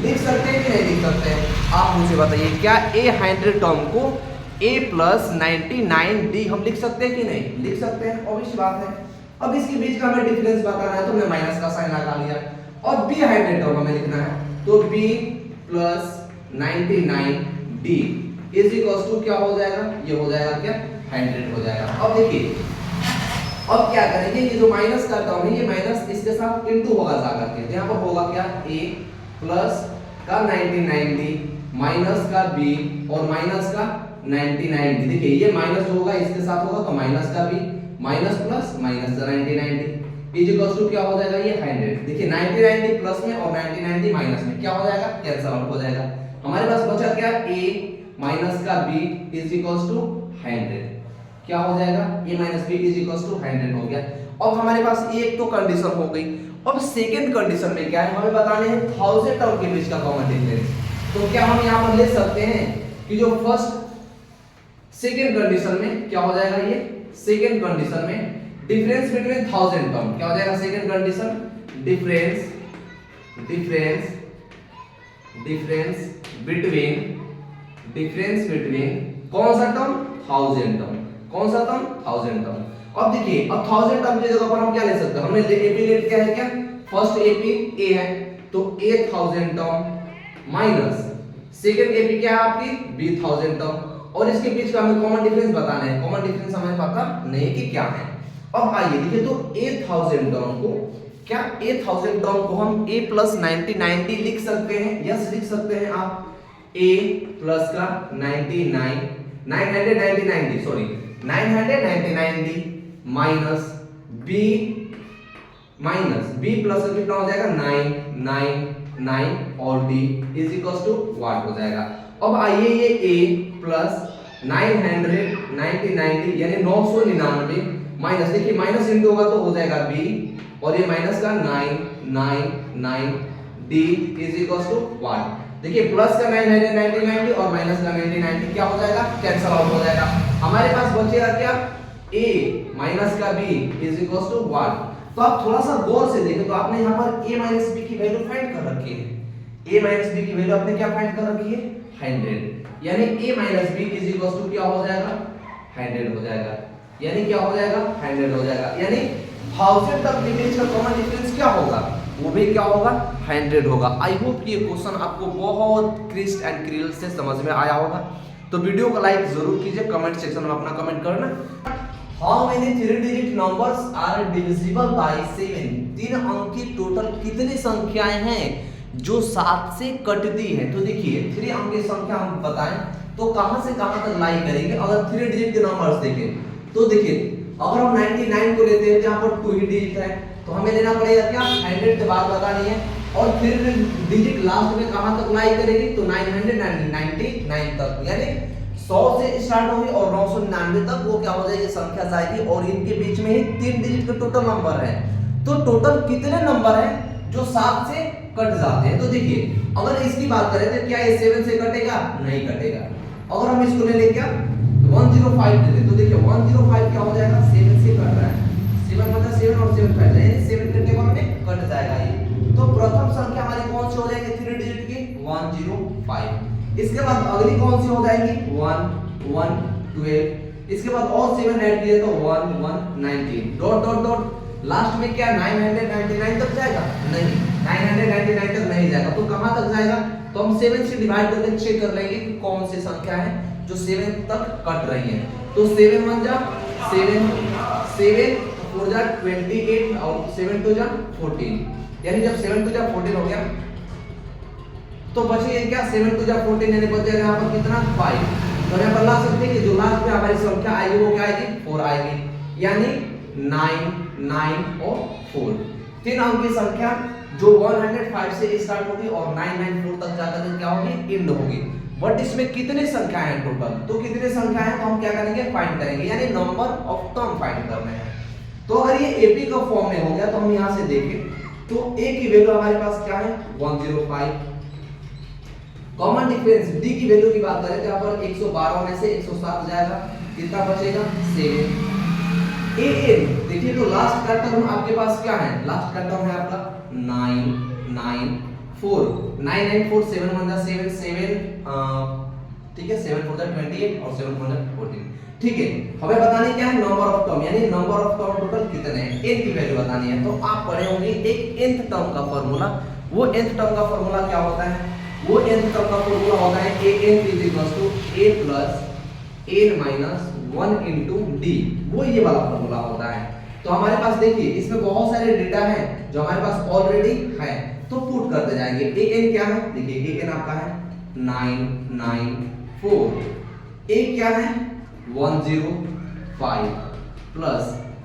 लिख सकते हैं कि नहीं लिख सकते हैं, आप मुझे बताइए। क्या ए 100 टर्म को a प्लस 99 डी हम लिख सकते हैं कि नहीं लिख सकते हैं, ऑब्वियस बात है। अब इसके बीच का हमें डिफरेंस बताना है तो हमने माइनस का साइन लगा लिया और b 100 टर्म हमें लिखना है तो b plus 99 d is equals to क्या हो जाएगा, ये हो जाएगा क्या 100 हो जाएगा। अब देखिए अब क्या करेंगे, ये जो माइनस का टर्म है ये माइनस इसके साथ इनटू होगा जाकर के, तो यहां पर होगा क्या a प्लस का 99 डी माइनस का b और माइनस का 99 डी। देखिए ये माइनस जो होगा इसके साथ होगा तो माइनस का b माइनस प्लस माइनस का 99 डी इज इक्वल्स टू क्या हो जाएगा, ये 100। देखिए 99 डी प्लस में और 99 डी माइनस में क्या हो जाएगा, कैंसिल आउट हो जाएगा। हमारे पास बचा क्या, a माइनस का b इज इक्वल्स टू 100 क्या हो जाएगा, a minus b is equals to 100 हो गया। अब हमारे पास एक तो कंडीशन हो गई। अब सेकंड कंडीशन में क्या है, हमें बताने हैं 1000 टर्म के बीच का कॉमन डिफरेंस। तो क्या हम यहां पर ले सकते हैं कि जो फर्स्ट सेकंड कंडीशन में क्या हो जाएगा, ये सेकंड कंडीशन में डिफरेंस बिटवीन 1000 टर्म क्या हो जाएगा, सेकंड कंडीशन डिफरेंस बिटवीन कौन सा टर्म, 1000 टर्म, कौन सा टर्म, 1000 टर्म। अब देखिए अब 1000 टर्म की जगह पर हम क्या ले सकते हैं, हमने एपी लेट क्या है, क्या फर्स्ट एपी ए है तो a 1000 term minus second AP क्या है आपकी b 1000 टर्म और इसके बीच का हमें कॉमन डिफरेंस बताना है। कॉमन डिफरेंस हमें पता नहीं कि क्या है। अब आइए देखिए तो a 1000 टर्म को क्या a 1000 टर्म को हम a प्लस 99 लिख सकते हैं, यस लिख सकते हैं आप। a प्लस का 999 माइनस b प्लस का कितना हो जाएगा 999 और d is equals to what हो जाएगा। अब आइए ये a प्लस 999 यानी 999 माइनस, देखिए माइनस इंटू होगा तो हो जाएगा b और ये माइनस का 999 d is equals to what. देखिए प्लस का 999 और माइनस का 99 क्या हो जाएगा, कैंसिल आउट हो जाएगा। हमारे पास बचेगा क्या a माइनस का b is equals to what. तो आप थोड़ा सा गौर से देखें तो आपने यहाँ पर a माइनस b की वैल्यू फाइंड कर रखी है। a माइनस b की वैल्यू आपने क्या फाइंड कर रखी है, 100 यानी a minus b is equals to क्या हो जाएगा, 100 हो जाएगा। यानी क्या हो जाएगा, 100 हो जाएगा। यानी 1000 तक डिफरेंस का कॉमन डिफरेंस क्या होगा, वो भी क्या होगा, 100 होगा। आई होप ये क्वेश्चन आपको बहुत क्रिस्प एंड क्लियर से समझ में आया होगा। तो वीडियो को लाइक जरूर कीजिए, कमेंट सेक्शन में अपना कमेंट करना। How many 3 digit numbers are divisible by 7। 3 अंक की टोटल कितनी संख्याएं हैं जो 7 से कटती है। तो देखिए 3 अंक की संख्या हम बताएं तो कहां से कहां तक लाई करेंगे। अगर 3 डिजिट के नंबर्स देखें तो देखिए अगर हम 99 को लेते हैं तो यहाँ पर 2 ही डिजिट है, तो हमें लेना पड़ेगा क्या 100 के बाद बतानी है, और फिर डिजिट लास्ट में कहां तक लाई करेगी, तो 999 तक, यानी 100 से स्टार्ट होगी और 999 तक वो क्या हो जाएगी संख्या जाएगी, और इनके बीच में ही 3 डिजिट का टोटल नंबर है। तो टोटल कितने नंबर है जो 7 से कट जाते हैं, तो देखिए अगर इसकी बात करें तो क्या ये 7 से कटेगा, नहीं कटेगा। अगर हम इसको ले लें क्या 105 ले लें, तो देखिए 105 क्या हो जाएगा 7 से कट रहा है, 7 मतलब 7 और 7 कट रहे हैं, 7 के टेबल में कट जाएगा ये। तो प्रथम संख्या हमारी कौन सी हो जाएगी 3 डिजिट की 105। इसके बाद अगली कौन सी हो जाएगी 1 1 12। इसके बाद और 7 ऐड किए तो 1 1 19 डॉट डॉट डॉट, लास्ट में क्या 999 तक जाएगा, नहीं 999 तक नहीं जाएगा, तो कहां तक जाएगा, तो हम 7 से डिवाइड करके चेक कर लेंगे कि कौन सी संख्या है जो 7 तक कट रही है। तो 7 1 जा 7, 7 4 जा 28 और 7 2 जा 14, यानी जब 7 2 जा 14 हो गया तो बचेगा क्या 7 2 जा 14, यानी बचेगा यहाँ पर कितना 5। तो यहाँ पर ला सकते हैं कि जो लास्ट में हमारी संख्या आएगी वो क्या आएगी 4 आएगी, यानी 9 9 और 4 तीन अंक की संख्या जो 105 से स्टार्ट होगी और 994 तक जाकर क्या होगी एंड होगी। बट इसमें कितने संख्याएं हैं टोटल, तो कितने संख्या है तो हम क्या करेंगे फाइंड करेंगे, यानी नंबर ऑफ टर्म फाइंड करना है। तो अगर ये एपी का फॉर्म में हो गया तो हम यहां से देखें तो ए की वैल्यू हमारे पास क्या है 105। कॉमन डिफरेंस डी की वैल्यू की बात करें तो यहाँ पर 112 में से 107 जाएगा, कितना बचेगा 7। ए देखिए तो लास्ट का टर्म आपके पास क्या है, लास्ट का टर्म है आपका 994 994 7 1 जा 7 7 ठीक है 7 4 जा 28 और 7 4 जा 14। ठीक है, हमें बतानी क्या है नंबर ऑफ टर्म, यानी नंबर ऑफ टर्म टोटल कितने हैं n की वैल्यू बतानी है। तो आप पढ़े होंगे एक nth टर्म का फार्मूला, वो nth टर्म का फार्मूला क्या होता है, वो nth टर्म का फार्मूला होता है an a plus n minus 1 into d, वो ये वाला फार्मूला होता है। तो हमारे पास देखिए इसमें बहुत सारे डेटा है जो हमारे पास ऑलरेडी है, तो पुट करते जाएंगे। an क्या है, देखिए an आपका है 994, a क्या है 105 प्लस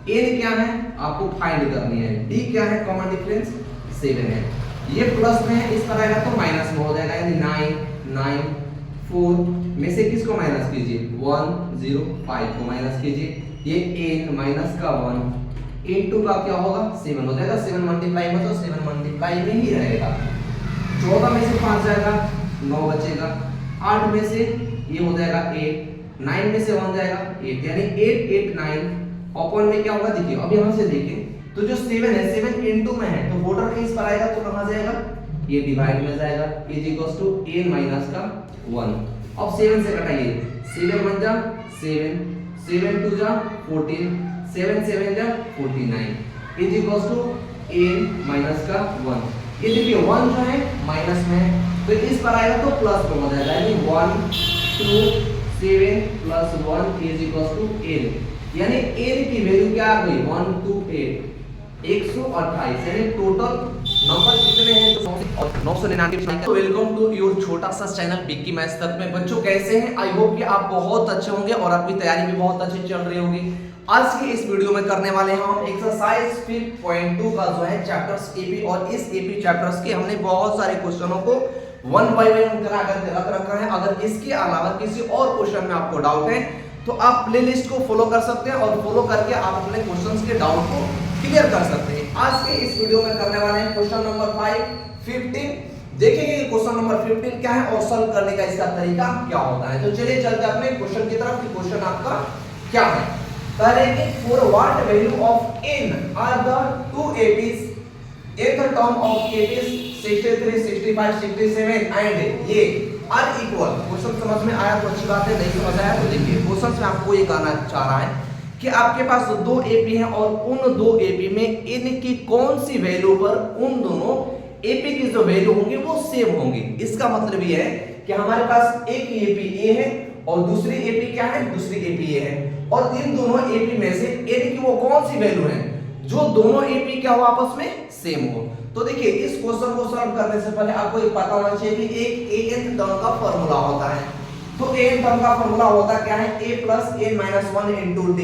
n क्या है आपको फाइंड करनी है, d क्या है कॉमन डिफरेंस 7 है, ये प्लस में है इस पर आएगा तो माइनस में हो जाएगा, यानी 994 में से किसको माइनस कीजिए 105 को माइनस कीजिए, ये n माइनस का 1 इनटू का क्या होगा 7 हो जाएगा, 7 मल्टीप्लाई में तो 7 मल्टीप्लाई में ही रहेगा, 14 में से 5 जाएगा 9 बचेगा, 8 में से ये हो जाएगा 8, 9 में से 1 जाएगा 8, यानी 8 8 9 अपॉन में क्या होगा देखिए अब यहां से देखें तो जो 7 है 7 इनटू में है तो बॉर्डर के इस पर आएगा तो कहां जाएगा ये डिवाइड में जाएगा, is equals to n minus का 1। अब 7 से घटाइए, 7 1 जा 7 7 2 जा 14 7 7 जा 49 is equals to n minus का 1। ये देखिए 1 जो है माइनस में है तो इस पर आएगा तो प्लस में हो जाएगा, यानी 1 2 7 plus 1 is equals to n, यानी n की वैल्यू क्या आ गई 128 128, यानी टोटल नंबर कितने हैं तो 999। तो वेलकम टू योर छोटा सा चैनल पिक्की मैथ्स तक में। बच्चों कैसे हैं, आई होप कि आप बहुत अच्छे होंगे और आपकी तैयारी भी बहुत अच्छी चल रही होगी। आज की इस वीडियो में करने वाले हैं हम एक्सरसाइज 5.2 का जो है चैप्टर्स एपी, और इस एपी चैप्टर्स के हमने बहुत सारे क्वेश्चनों को 1 बाय 1 करा कर रख रखा है। अगर इसके अलावा किसी और क्वेश्चन में आपको डाउट है तो आप प्लेलिस्ट को फॉलो कर सकते हैं और फॉलो करके आप अपने क्वेश्चंस के डाउट को क्लियर कर सकते हैं। आज के इस वीडियो में करने वाले हैं क्वेश्चन नंबर 15 देखेंगे कि क्वेश्चन नंबर 15 क्या है और सॉल्व करने का इसका तरीका क्या होता है। तो चलिए चलते हैं अपने क्वेश्चन की तरफ कि क्वेश्चन आपका क्या है। कह रहे हैं कि for what value of n are the two APs nth term of APs 63 65 67 and ये आर इक्वल। क्वेश्चन समझ में आया तो अच्छी बात है, नहीं समझ आया तो देखिए क्वेश्चन में आपको ये कहना चाह रहा है कि आपके पास दो एपी हैं और उन दो एपी में n की कौन सी वैल्यू पर उन दोनों एपी की जो वैल्यू होंगी वो सेम होंगी। इसका मतलब ये है कि हमारे पास एक एपी ए है और दूसरी एपी क्या है, दूसरी एपी ए है, और इन दोनों एपी में से n की वो कौन सी वैल्यू है जो दोनों एपी क्या हो आपस में सेम हो। तो देखिए इस क्वेश्चन को सॉल्व करने से पहले आपको ये पता होना चाहिए कि एक an टर्म का फार्मूला होता है। तो an टर्म का फार्मूला होता क्या है, a plus n minus 1 into d,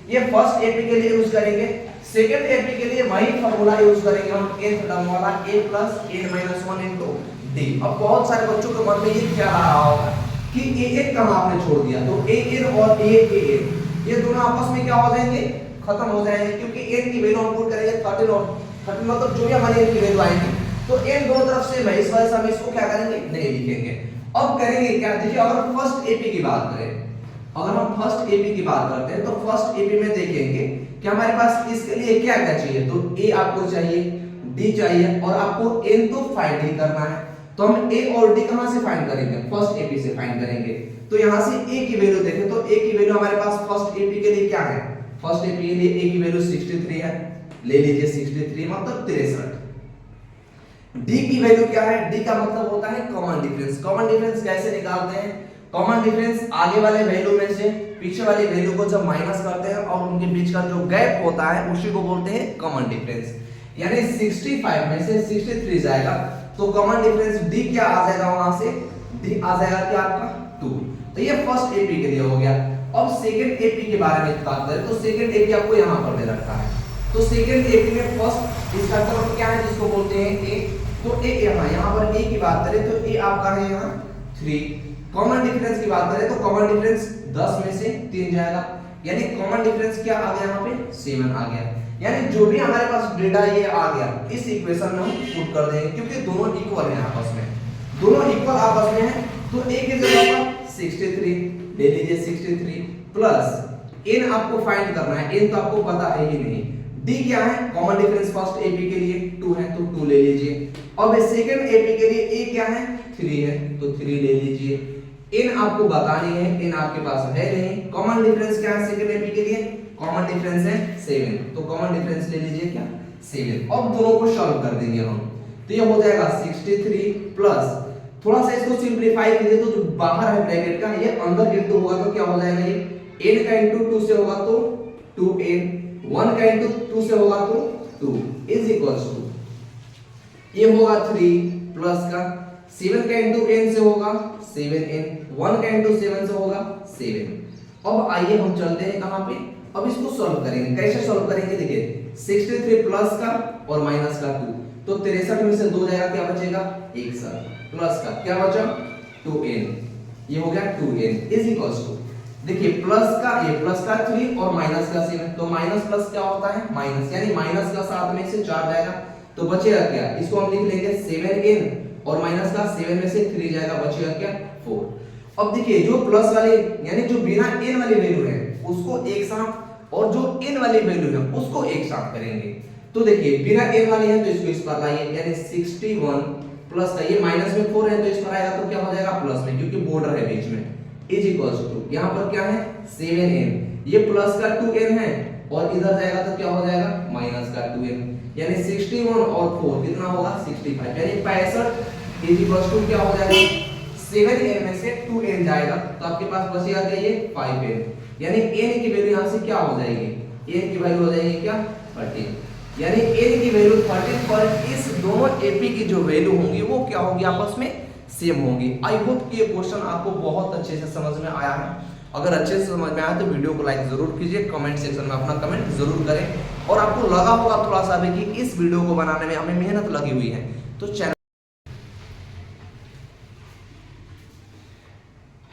ये फर्स्ट एपी के लिए यूज करेंगे। सेकंड एपी के लिए वही फार्मूला यूज करेंगे हम, nth टर्म वाला a plus n minus 1 into d। अब बहुत सारे बच्चों के मन में ये ख्याल आ रहा होगा कि a कहां आपने छोड़ दिया, तो an और a ये दोनों आपस में क्या हो जाएंगे, खत्म हो जाएंगे, क्योंकि n की वैल्यू हम पुट करेंगे 13 और 13 मतलब जो भी हमारी n की वैल्यू आएगी, तो n दोनों तरफ से है, इस वजह से हम इसको क्या करेंगे, नहीं लिखेंगे। अब करेंगे क्या, देखिए अगर फर्स्ट एपी की बात करें, अगर हम फर्स्ट एपी की बात करते हैं तो फर्स्ट एपी में देखेंगे कि हमारे पास इसके लिए क्या क्या चाहिए, तो a आपको चाहिए, d चाहिए और आपको n तो फाइंड ही करना है। तो हम a और d कहां से फाइंड करेंगे, फर्स्ट एपी से फाइंड करेंगे। तो यहां से a की वैल्यू देखें तो a की वैल्यू हमारे पास फर्स्ट एपी के लिए क्या है, फर्स्ट एपी के लिए a की वैल्यू 63 है, ले लीजिए 63 मतलब 63। d की वैल्यू क्या है, d का मतलब होता है कॉमन डिफरेंस। कॉमन डिफरेंस कैसे निकालते हैं, कॉमन डिफरेंस आगे वाले वैल्यू में से पीछे वाली वैल्यू को जब माइनस करते हैं और उनके बीच का जो गैप होता है उसी को बोलते हैं कॉमन डिफरेंस। यानी 65 में से 63 जाएगा तो कॉमन डिफरेंस d क्या आ जाएगा, वहां से d आ जाएगा क्या आपका 2। तो ये फर्स्ट एपी के लिए हो गया। अब सेकंड एपी के बारे में बात करें तो सेकंड एपी आपको यहां पर दे रखा है, तो सेकंड एपी में फर्स्ट इसका तरफ क्या है जिसको बोलते हैं a, तो a यहां पर a की बात करें तो a आपका है यहां 3। कॉमन डिफरेंस की बात करें तो कॉमन डिफरेंस 10 में से 3 जाएगा, यानी कॉमन डिफरेंस क्या आ गया यहाँ पे 7 आ गया। यानी जो भी हमारे पास डेटा ये आ गया इस इक्वेशन में हम पुट कर देंगे, क्योंकि दोनों इक्वल हैं आपस में, दोनों इक्वल आपस में हैं। तो a की जगह पर 63 ले लीजिए, 63 प्लस n आपको फाइंड करना है, n तो आपको पता है ही नहीं। d क्या है, कॉमन डिफरेंस फर्स्ट एपी के लिए 2 है तो 2 ले लीजिए। अब सेकंड एपी के लिए a क्या है 3 है तो 3 ले लीजिए। n आपको बतानी है, n आपके पास है नहीं। कॉमन डिफरेंस क्या है सेकंड एपी के लिए, कॉमन डिफरेंस है 7, तो कॉमन डिफरेंस ले लीजिए क्या 7। अब दोनों को सॉल्व कर देंगे हम, तो ये हो जाएगा 63 प्लस थोड़ा सा इसको सिंपलीफाई कीजिए तो जो बाहर है ब्रैकेट का ये अंदर इंटू होगा तो क्या हो जाएगा, ये n का इंटू 2 से होगा तो 2n, 1 का इंटू 2 से होगा तो 2 इज इक्वल्स टू ये होगा 3 प्लस का 7 का इंटू n से होगा 7n, 1 का इंटू 7 से होगा 7। अब आइए हम चलते हैं कहां पे, अब इसको सॉल्व करेंगे। कैसे सॉल्व करेंगे, देखिए 63 प्लस का और माइनस का 2, तो 63 में से 2 जाएगा क्या बचेगा 61 प्लस का क्या बचा 2n, ये हो गया 2n इज इक्वल्स टू, देखिए प्लस का ये प्लस का 3 और माइनस का 7, तो माइनस प्लस क्या होता है माइनस, यानी माइनस का 7 में से 4 जाएगा तो बचेगा क्या, इसको हम लिख लेंगे 7n और माइनस का 7 में से 3 जाएगा, बचेगा क्या 4। अब देखिए जो प्लस वाले यानी जो बिना n वाली वैल्यू है उसको एक साथ और जो n वाली वैल्यू है उसको एक साथ करेंगे। तो देखिए बिना n वाली है तो इसको इस पर लाइए, यानी 61 प्लस का ये माइनस में 4 है तो इस पर आएगा तो क्या हो जाएगा प्लस में, क्योंकि बॉर्डर है बीच में, इज इक्वल्स टू यहां पर क्या है 7n, ये प्लस का 2n है और इधर जाएगा तो क्या हो जाएगा माइनस का 2n, यानी 61 और 4 कितना होगा 65, यानी 65 इज इक्वल्स टू क्या हो जाएगा 7n में से 2n जाएगा तो आपके पास बचेगा क्या ये 5n, यानी n की वैल्यू यहां से क्या हो जाएगी, n की वैल्यू हो जाएगी क्या 13, यानी n की वैल्यू 13 पर इस दोनों एपी की जो वैल्यू होंगी वो क्या होगी आपस में सेम होंगी। आई होप कि ये क्वेश्चन आपको बहुत अच्छे से समझ में आया है। अगर अच्छे से समझ में आया तो वीडियो को लाइक जरूर कीजिए, कमेंट सेक्शन में अपना कमेंट जरूर करें और आपको लगा होगा थोड़ा सा भी कि इस वीडियो को बनाने में हमें मेहनत लगी हुई है तो चैनल।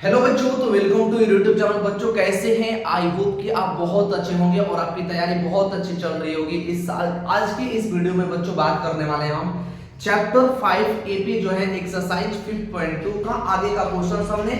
हेलो बच्चों, तो वेलकम टू यूट्यूब चैनल। बच्चों कैसे हैं, आई होप कि आप बहुत अच्छे होंगे और आपकी तैयारी बहुत अच्छी चल रही होगी इस साल। आज की इस वीडियो में बच्चों बात करने वाले हैं हम चैप्टर 5 एपी जो है एक्सरसाइज 5.2 का आगे का क्वेश्चन हमने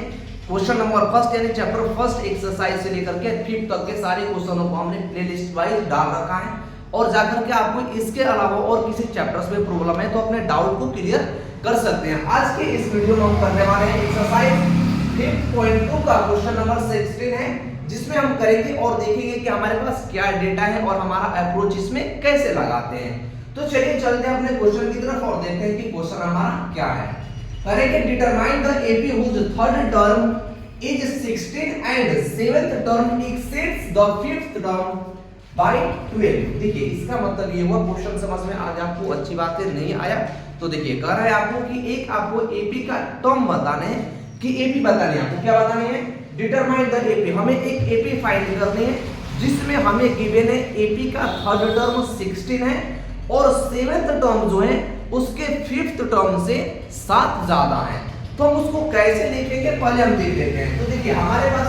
क्वेश्चन नंबर फर्स्ट यानी चैप्टर फर्स्ट एक्सरसाइज से लेकर के 5 तक के सारे क्वेश्चनों को हमने प्लेलिस्ट वाइज डाल रखा है और जाकर के आपको इसके अलावा और किसी चैप्टर्स में प्रॉब्लम है तो अपने डाउट को क्लियर कर सकते हैं। आज के इस वीडियो में हम करने वाले हैं एक्सरसाइज 5.2 का क्वेश्चन नंबर 16 है, जिसमें हम करेंगे और देखेंगे कि हमारे पास क्या डेटा है और हमारा अप्रोच इसमें कैसे लगाते हैं। तो चलिए चलते हैं अपने क्वेश्चन की तरफ और देखते हैं कि क्वेश्चन हमारा क्या है। करेंगे determine the AP whose third term is 16 and seventh term exceeds the fifth term by 12। देखिए इसका मतलब ये हुआ क्वेश्चन समझ में आज आपको अच्छी बात है नहीं आया तो देखिए कह रहा है आपको कि एक आपको एपी का टर्म बताने हैं कि एपी बताने हैं आपको क्या बताने हैं डिटरमाइन द एपी, हमें एक एपी फाइंड करनी है जिसमें हमें गिवन है एपी का थर्ड टर्म 16 है और सेवेंथ टर्म जो है उसके फिफ्थ टर्म से 7 ज्यादा है। तो हम उसको कैसे लिखेंगे पहले हम देख लेते हैं। तो देखिए हमारे पास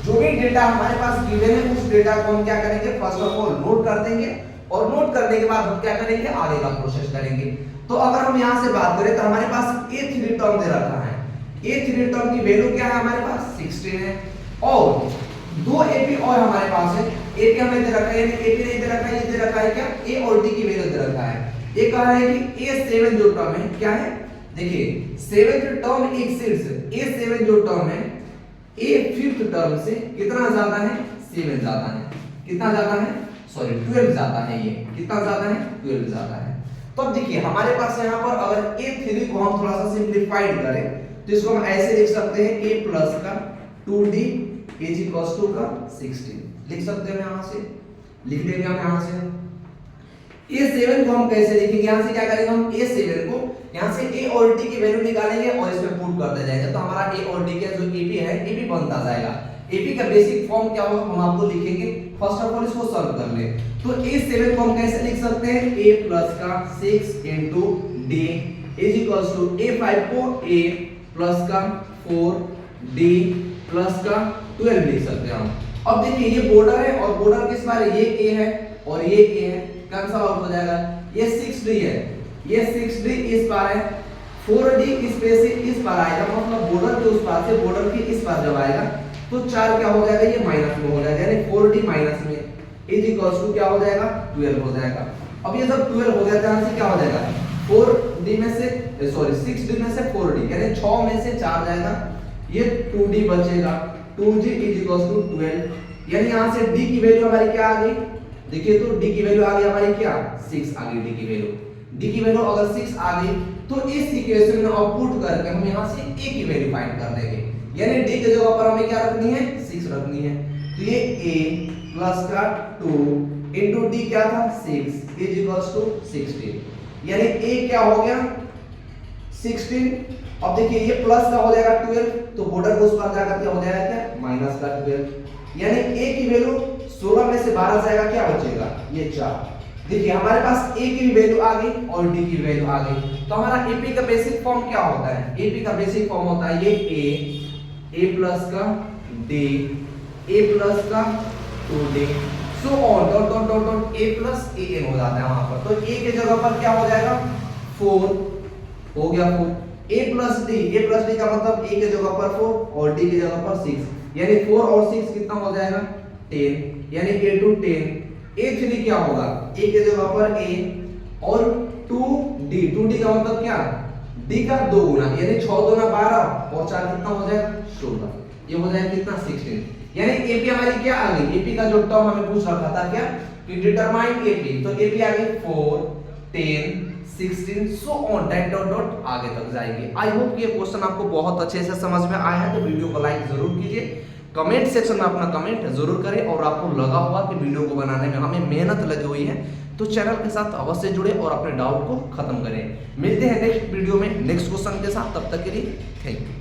जो भी डेटा हमारे पास गिवन है उस डेटा को हम क्या करेंगे, फर्स्ट ऑफ ऑल नोट कर देंगे और नोट करने के बाद हम क्या करेंगे, आगे का प्रोसेस करेंगे। तो अगर हम यहां से बात करें तो हमारे पास A3 टर्म दे रखा है। A3 टर्म की वैल्यू क्या है, हमारे पास 16 है और दो एपी और हमारे पास है। एपी हमें दे रखा है, यानी एपी नहीं दे रखा है, ये दे रखा है क्या, ए और डी की वैल्यू दे रखा है। ये कह रहा है कि A7 जो टर्म है क्या है, देखिए सेवेंथ टर्म एक्सीड्स A7 जो टर्म है ए फिफ्थ टर्म से कितना ज्यादा है, 7 ज्यादा है। कितना ज्यादा है, सॉरी 12 ज्यादा है। ये कितना ज्यादा है, 12 ज्यादा है। तो अब देखिए हमारे पास यहाँ पर अगर A3 को हम थोड़ा सा सिंप्लीफाइड करें तो इसको हम ऐसे लिख सकते हैं A प्लस का 2D इज इक्वल्स टू का 16 लिख सकते हैं। यहाँ से लिख देंगे हम यहाँ से। A7 को हम कैसे लिखेंगे, यहाँ से क्या करेंगे हम A7 को यहाँ से A और D की वैल्यू निकालेंगे और इसमें पुट करते जाएंगे। तो हमारा A और D का जो AP है AP बनता जाएगा। AP का बेसिक फॉर्म क्या होगा हम आपको लिखेंगे। फर्स्ट ऑफ ऑल इसको सॉल्व कर ले। तो A7 को हम कैसे लिख सकते हैं, A प्लस का 6 into D is equals to A5 को A प्लस का 4D प्लस का 12 लिख सकते हैं हम। अब देखिए ये बॉर्डर है और बॉर्डर किस बार है, ये A है और ये A है, कैंसिल आउट हो जाएगा। ये 6D है, ये 6D इस पार है, 4D इस पे से इस पार आएगा, मतलब बॉर्डर के उस पार से बॉर्डर के इस पार जब आएगा तो 4 क्या हो जाएगा, ये माइनस में हो जाएगा, यानी 4D माइनस में इज इक्वल्स टू क्या हो जाएगा, 12 हो जाएगा। अब ये जब 12 हो गया ध्यान से क्या हो जाएगा, 4D में से सॉरी 6D में से 4D यानी 6 में से 4 जाएगा, ये 2D बचेगा, 2D इज इक्वल्स टू 12। यानी यहां से D की वैल्यू हमारी क्या आ गई, देखिए तो D की वैल्यू आ गई हमारी क्या, 6 आ गई। D की वैल्यू, D की वैल्यू अगर 6 आ गई तो इस इक्वेशन में आउटपुट करके हम यहां से A की वैल्यू फाइंड कर देंगे। यानी D की जगह पर हमें क्या रखनी है, 6 रखनी है। तो ये A प्लस का 2 इनटू D क्या था, 6 इज इक्वल्स टू 16। यानी A क्या हो गया 16। अब देखिए ये प्लस का हो जाएगा 12, तो बॉर्डर को उस पार जाकर क्या हो जाएगा, क्या माइनस का 12। यानी A की वैल्यू 16 में से 12 जाएगा, क्या बचेगा, ये 4। देखिए हमारे पास A की वैल्यू आ गई और D की वैल्यू आ गई। तो हमारा AP का बेसिक फॉर्म क्या होता है, AP का बेसिक फॉर्म होता है ये A प्लस का D A प्लस का 2D so on dot dot dot dot A plus AN हो जाता है वहां पर। तो A की जगह पर क्या हो जाएगा, 4 हो गया 4। A प्लस D का मतलब A की जगह पर 4 और D की जगह पर 6, यानी 4 और 6 कितना हो जाएगा, 10। यानी A to 10। A3 क्या होगा, A की जगह पर A और 2D का मतलब क्या, D का 2 गुना, यानी 6 दूना 12 और 4 कितना हो जाएगा, 16। ये हो जाएगा कितना, 16। यानी AP हमारी क्या आ गई, AP का जो टर्म हमें पूछ रखा था क्या, कि डिटरमाइन AP, तो AP आ गई 4 10 16 so on that dot dot आगे तक जाएगी। आई होप ये क्वेश्चन आपको बहुत अच्छे से समझ में आया है। तो वीडियो को लाइक जरूर कीजिए, कमेंट सेक्शन में अपना कमेंट जरूर करें और आपको लगा हुआ कि वीडियो को बनाने में हमें मेहनत लगी हुई है तो चैनल के साथ अवश्य जुड़े और अपने डाउट को खत्म करें। मिलते हैं नेक्स्ट वीडियो में नेक्स्ट क्वेश्चन के साथ, तब तक के लिए थैंक यू।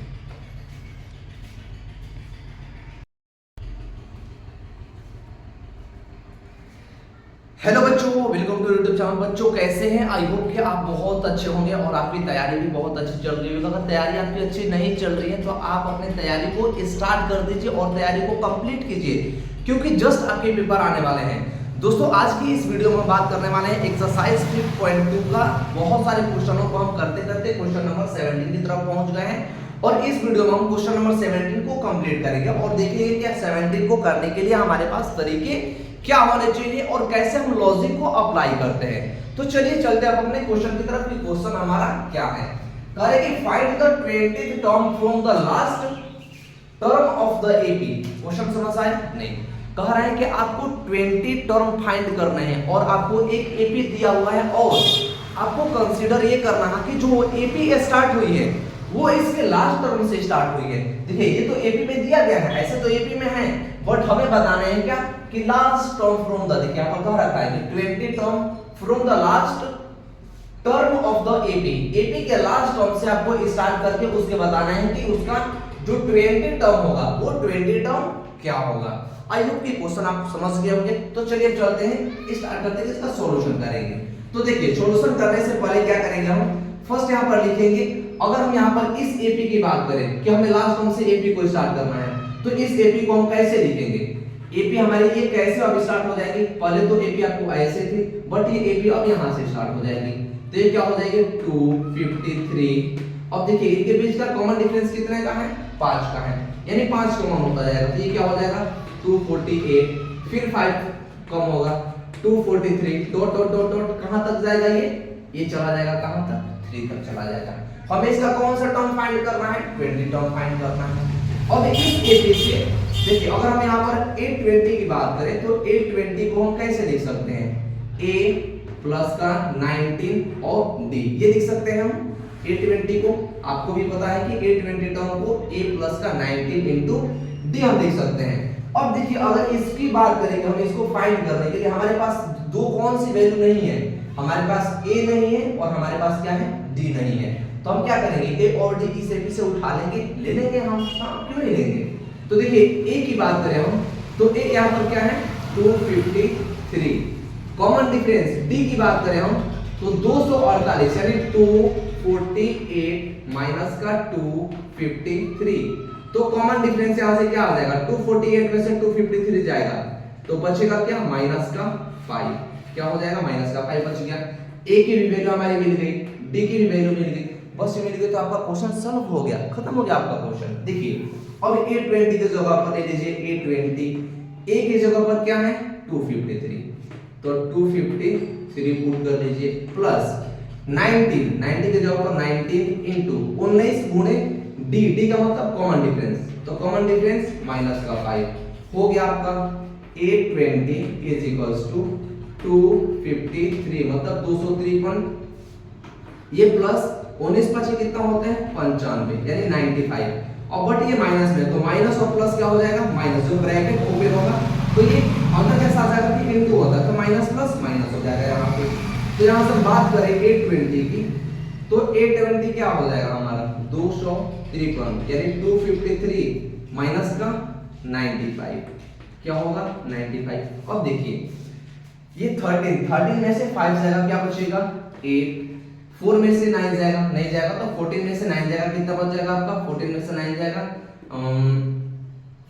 हेलो बच्चों, वेलकम टू यूट्यूब चैनल। बच्चों कैसे हैं, आई होप कि आप बहुत अच्छे होंगे और आपकी तैयारी भी बहुत अच्छी चल रही होगी। अगर तैयारी आपकी अच्छी नहीं चल रही है तो आप अपनी तैयारी को स्टार्ट कर दीजिए और तैयारी को कंप्लीट कीजिए, क्योंकि जस्ट आपके पेपर आने वाले हैं। दोस्तों आज की इस वीडियो में बात करने वाले हैं एक्सरसाइज 5.2 का। बहुत सारे क्वेश्चनों को हम करते करते क्वेश्चन नंबर 17 की तरफ पहुंच गए हैं और इस वीडियो में हम क्वेश्चन नंबर 17 को कंप्लीट करेंगे और देखेंगे कि 17 को करने के लिए हमारे पास तरीके क्या होने चाहिए और कैसे हम लॉजिक को अप्लाई करते हैं। तो चलिए चलते हैं अपने क्वेश्चन की तरफ। क्वेश्चन हमारा क्या है, कह रहे कि find the 20th term from the last term of the AP. Question समझ आया नहीं, कह रहा है कि आपको 20 टर्म फाइंड करने हैं और आपको एक एपी दिया हुआ है और आपको कंसीडर ये करना है कि जो एपी स्टार्ट हुई है वो इसके लास्ट टर्म से स्टार्ट हुई है। देखिए ये तो एपी में दिया गया है, ऐसे तो एपी में है, बट हमें बताना है क्या कि लास्ट टर्म फ्रॉम द, देखिए यहां पर कह रखा है कि 20 term from the last term of the AP. AP के लास्ट टर्म से आपको स्टार्ट करके उसके बताना है कि उसका जो 20 टर्म होगा वो 20 टर्म क्या होगा। आई होप कि क्वेश्चन आप समझ गए होंगे। तो चलिए अब चलते हैं, स्टार्ट करते हैं, इसका सॉल्यूशन करेंगे। तो देखिए सॉल्यूशन करने से पहले क्या करेंगे हम, फर्स्ट यहाँ पर लिखेंगे, अगर हम यहाँ पर इस एपी की बात करें कि हमें लास्ट टर्म से एपी को स्टार्ट करना है, तो इस एपी को हम कैसे लिखेंगे, एपी हमारी ये कैसे अब स्टार्ट हो जाएगी, पहले तो एपी आपको ऐसे थी बट ये एपी अब यहाँ से स्टार्ट हो जाएगी, तो ये क्या हो जाएगी 253। अब देखिए इनके बीच का कॉमन डिफरेंस कितने का है, 5 का है, यानी 5 कॉमन होता जाएगा, तो ये क्या हो जाएगा 248, फिर 5 कम होगा 243, डॉट डॉट डॉट डॉट कहां तक जाएगा, ये चला जाएगा कहां तक, 3 तक चला जाएगा। हमें इसका कौन सा टर्म फाइंड करना है, 20 टर्म फाइंड करना है। अब इस एपी से देखिए अगर हम यहां पर 820 की बात करें तो 820 को हम कैसे लिख सकते हैं, a प्लस का 19 और d, ये लिख सकते हैं हम 820 को। आपको भी पता है कि 820 टर्म को a प्लस का 19 इंटू d हम लिख सकते हैं। अब देखिए अगर इसकी बात करेंगे हम इसको फाइंड करने के लिए, हमारे पास दो कौन सी वैल्यू नहीं है, हमारे पास a नहीं है और हमारे पास क्या है d नहीं है, तो हम क्या करेंगे a और d इस एपी से उठा लेंगे, ले लेंगे हम, क्यों नहीं लेंगे। तो देखिए a की बात करें हम तो a यहाँ पर क्या है 253, कॉमन डिफरेंस d की बात करें हम तो 248 यानी 248 माइनस का 253, तो कॉमन डिफरेंस यहां से क्या आ जाएगा 248 में से 253 जाएगा तो बचेगा क्या माइनस का 5, क्या हो जाएगा माइनस का 5 बच गया। a की भी वैल्यू हमारी मिल गई, d की भी वैल्यू मिल गई, बस मिल गई तो आपका क्वेश्चन सॉल्व हो गया, खत्म हो गया आपका क्वेश्चन। देखिए अब 820 की जगह पर ले लीजिए 820, a की जगह पर क्या है 253, तो 253 पुट कर लीजिए प्लस 90 की जगह पर 19 इंटू 19 गुणे d का मतलब कॉमन डिफरेंस, तो कॉमन डिफरेंस माइनस का 5 हो गया आपका 820 इज इक्वल्स टू 253 मतलब 253, ये प्लस 19 बचे कितना होते हैं 95 यानी 95, और बट ये माइनस में तो माइनस और प्लस क्या हो जाएगा माइनस, जो ब्रैकेट ओपन होगा तो ये अंदर कैसा आ जाएगा कि इनटू होता है तो माइनस प्लस माइनस हो जाएगा यहाँ पे। तो यहाँ से बात करें 820 की तो 820 क्या हो जाएगा हमारा 253 यानी 253 माइनस का 95 क्या होगा 95। अब देखिए ये 13 में से 5 जाएगा क्या बचेगा 8, 4 में से 9 जाएगा नहीं जाएगा तो 14 में से 9 जाएगा, कितना बच जाएगा आपका 14 में से 9 जाएगा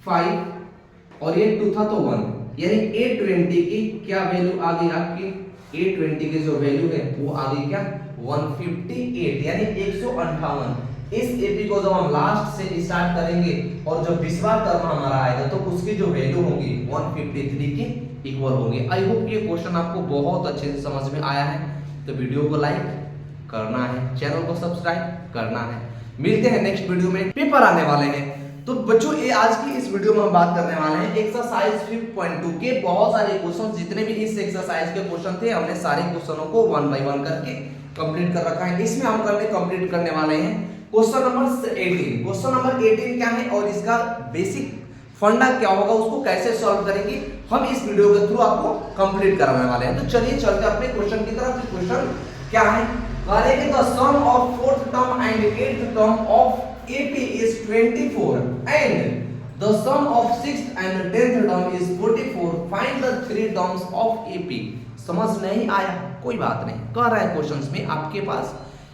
5 और ये 2 था तो 1, यानी 820 की क्या वैल्यू आ गई आपकी, 820 की जो वैल्यू है वो आ गई क्या 158 यानी 158। इस एपी को जब हम लास्ट से स्टार्ट करेंगे और जब 20वां टर्म हमारा आएगा तो उसकी जो वैल्यू होगी 153 की इक्वल होगी। आई होप ये क्वेश्चन आपको बहुत अच्छे से समझ में आया है, तो वीडियो को लाइक करना है, चैनल को सब्सक्राइब करना है। मिलते हैं नेक्स्ट वीडियो में, पेपर आने वाले हैं। तो बच्चों ये आज की इस वीडियो में हम बात करने वाले हैं एक्सरसाइज 5.2 के बहुत सारे क्वेश्चन, जितने भी इस एक्सरसाइज के क्वेश्चन थे हमने सारे क्वेश्चनों को 1 बाय 1 करके कंप्लीट कर रखा है। इसमें हम कंप्लीट करने वाले हैं क्वेश्चन नंबर 18। क्वेश्चन नंबर 18 क्या है और इसका बेसिक फंडा क्या होगा, उसको कैसे सॉल्व करेंगे, हम इस वीडियो के थ्रू आपको कंप्लीट कराने वाले हैं। तो चलिए चलते अपने क्वेश्चन की तरफ। क्वेश्चन क्या है, करेंगे the sum of 4th term and 8th term of AP is 24 and the sum of 6th and 10th term is 44. Find the 3 terms of AP. समझ नहीं आया कोई बात नहीं, कह रहा है क्वेश्चंस में आपके पास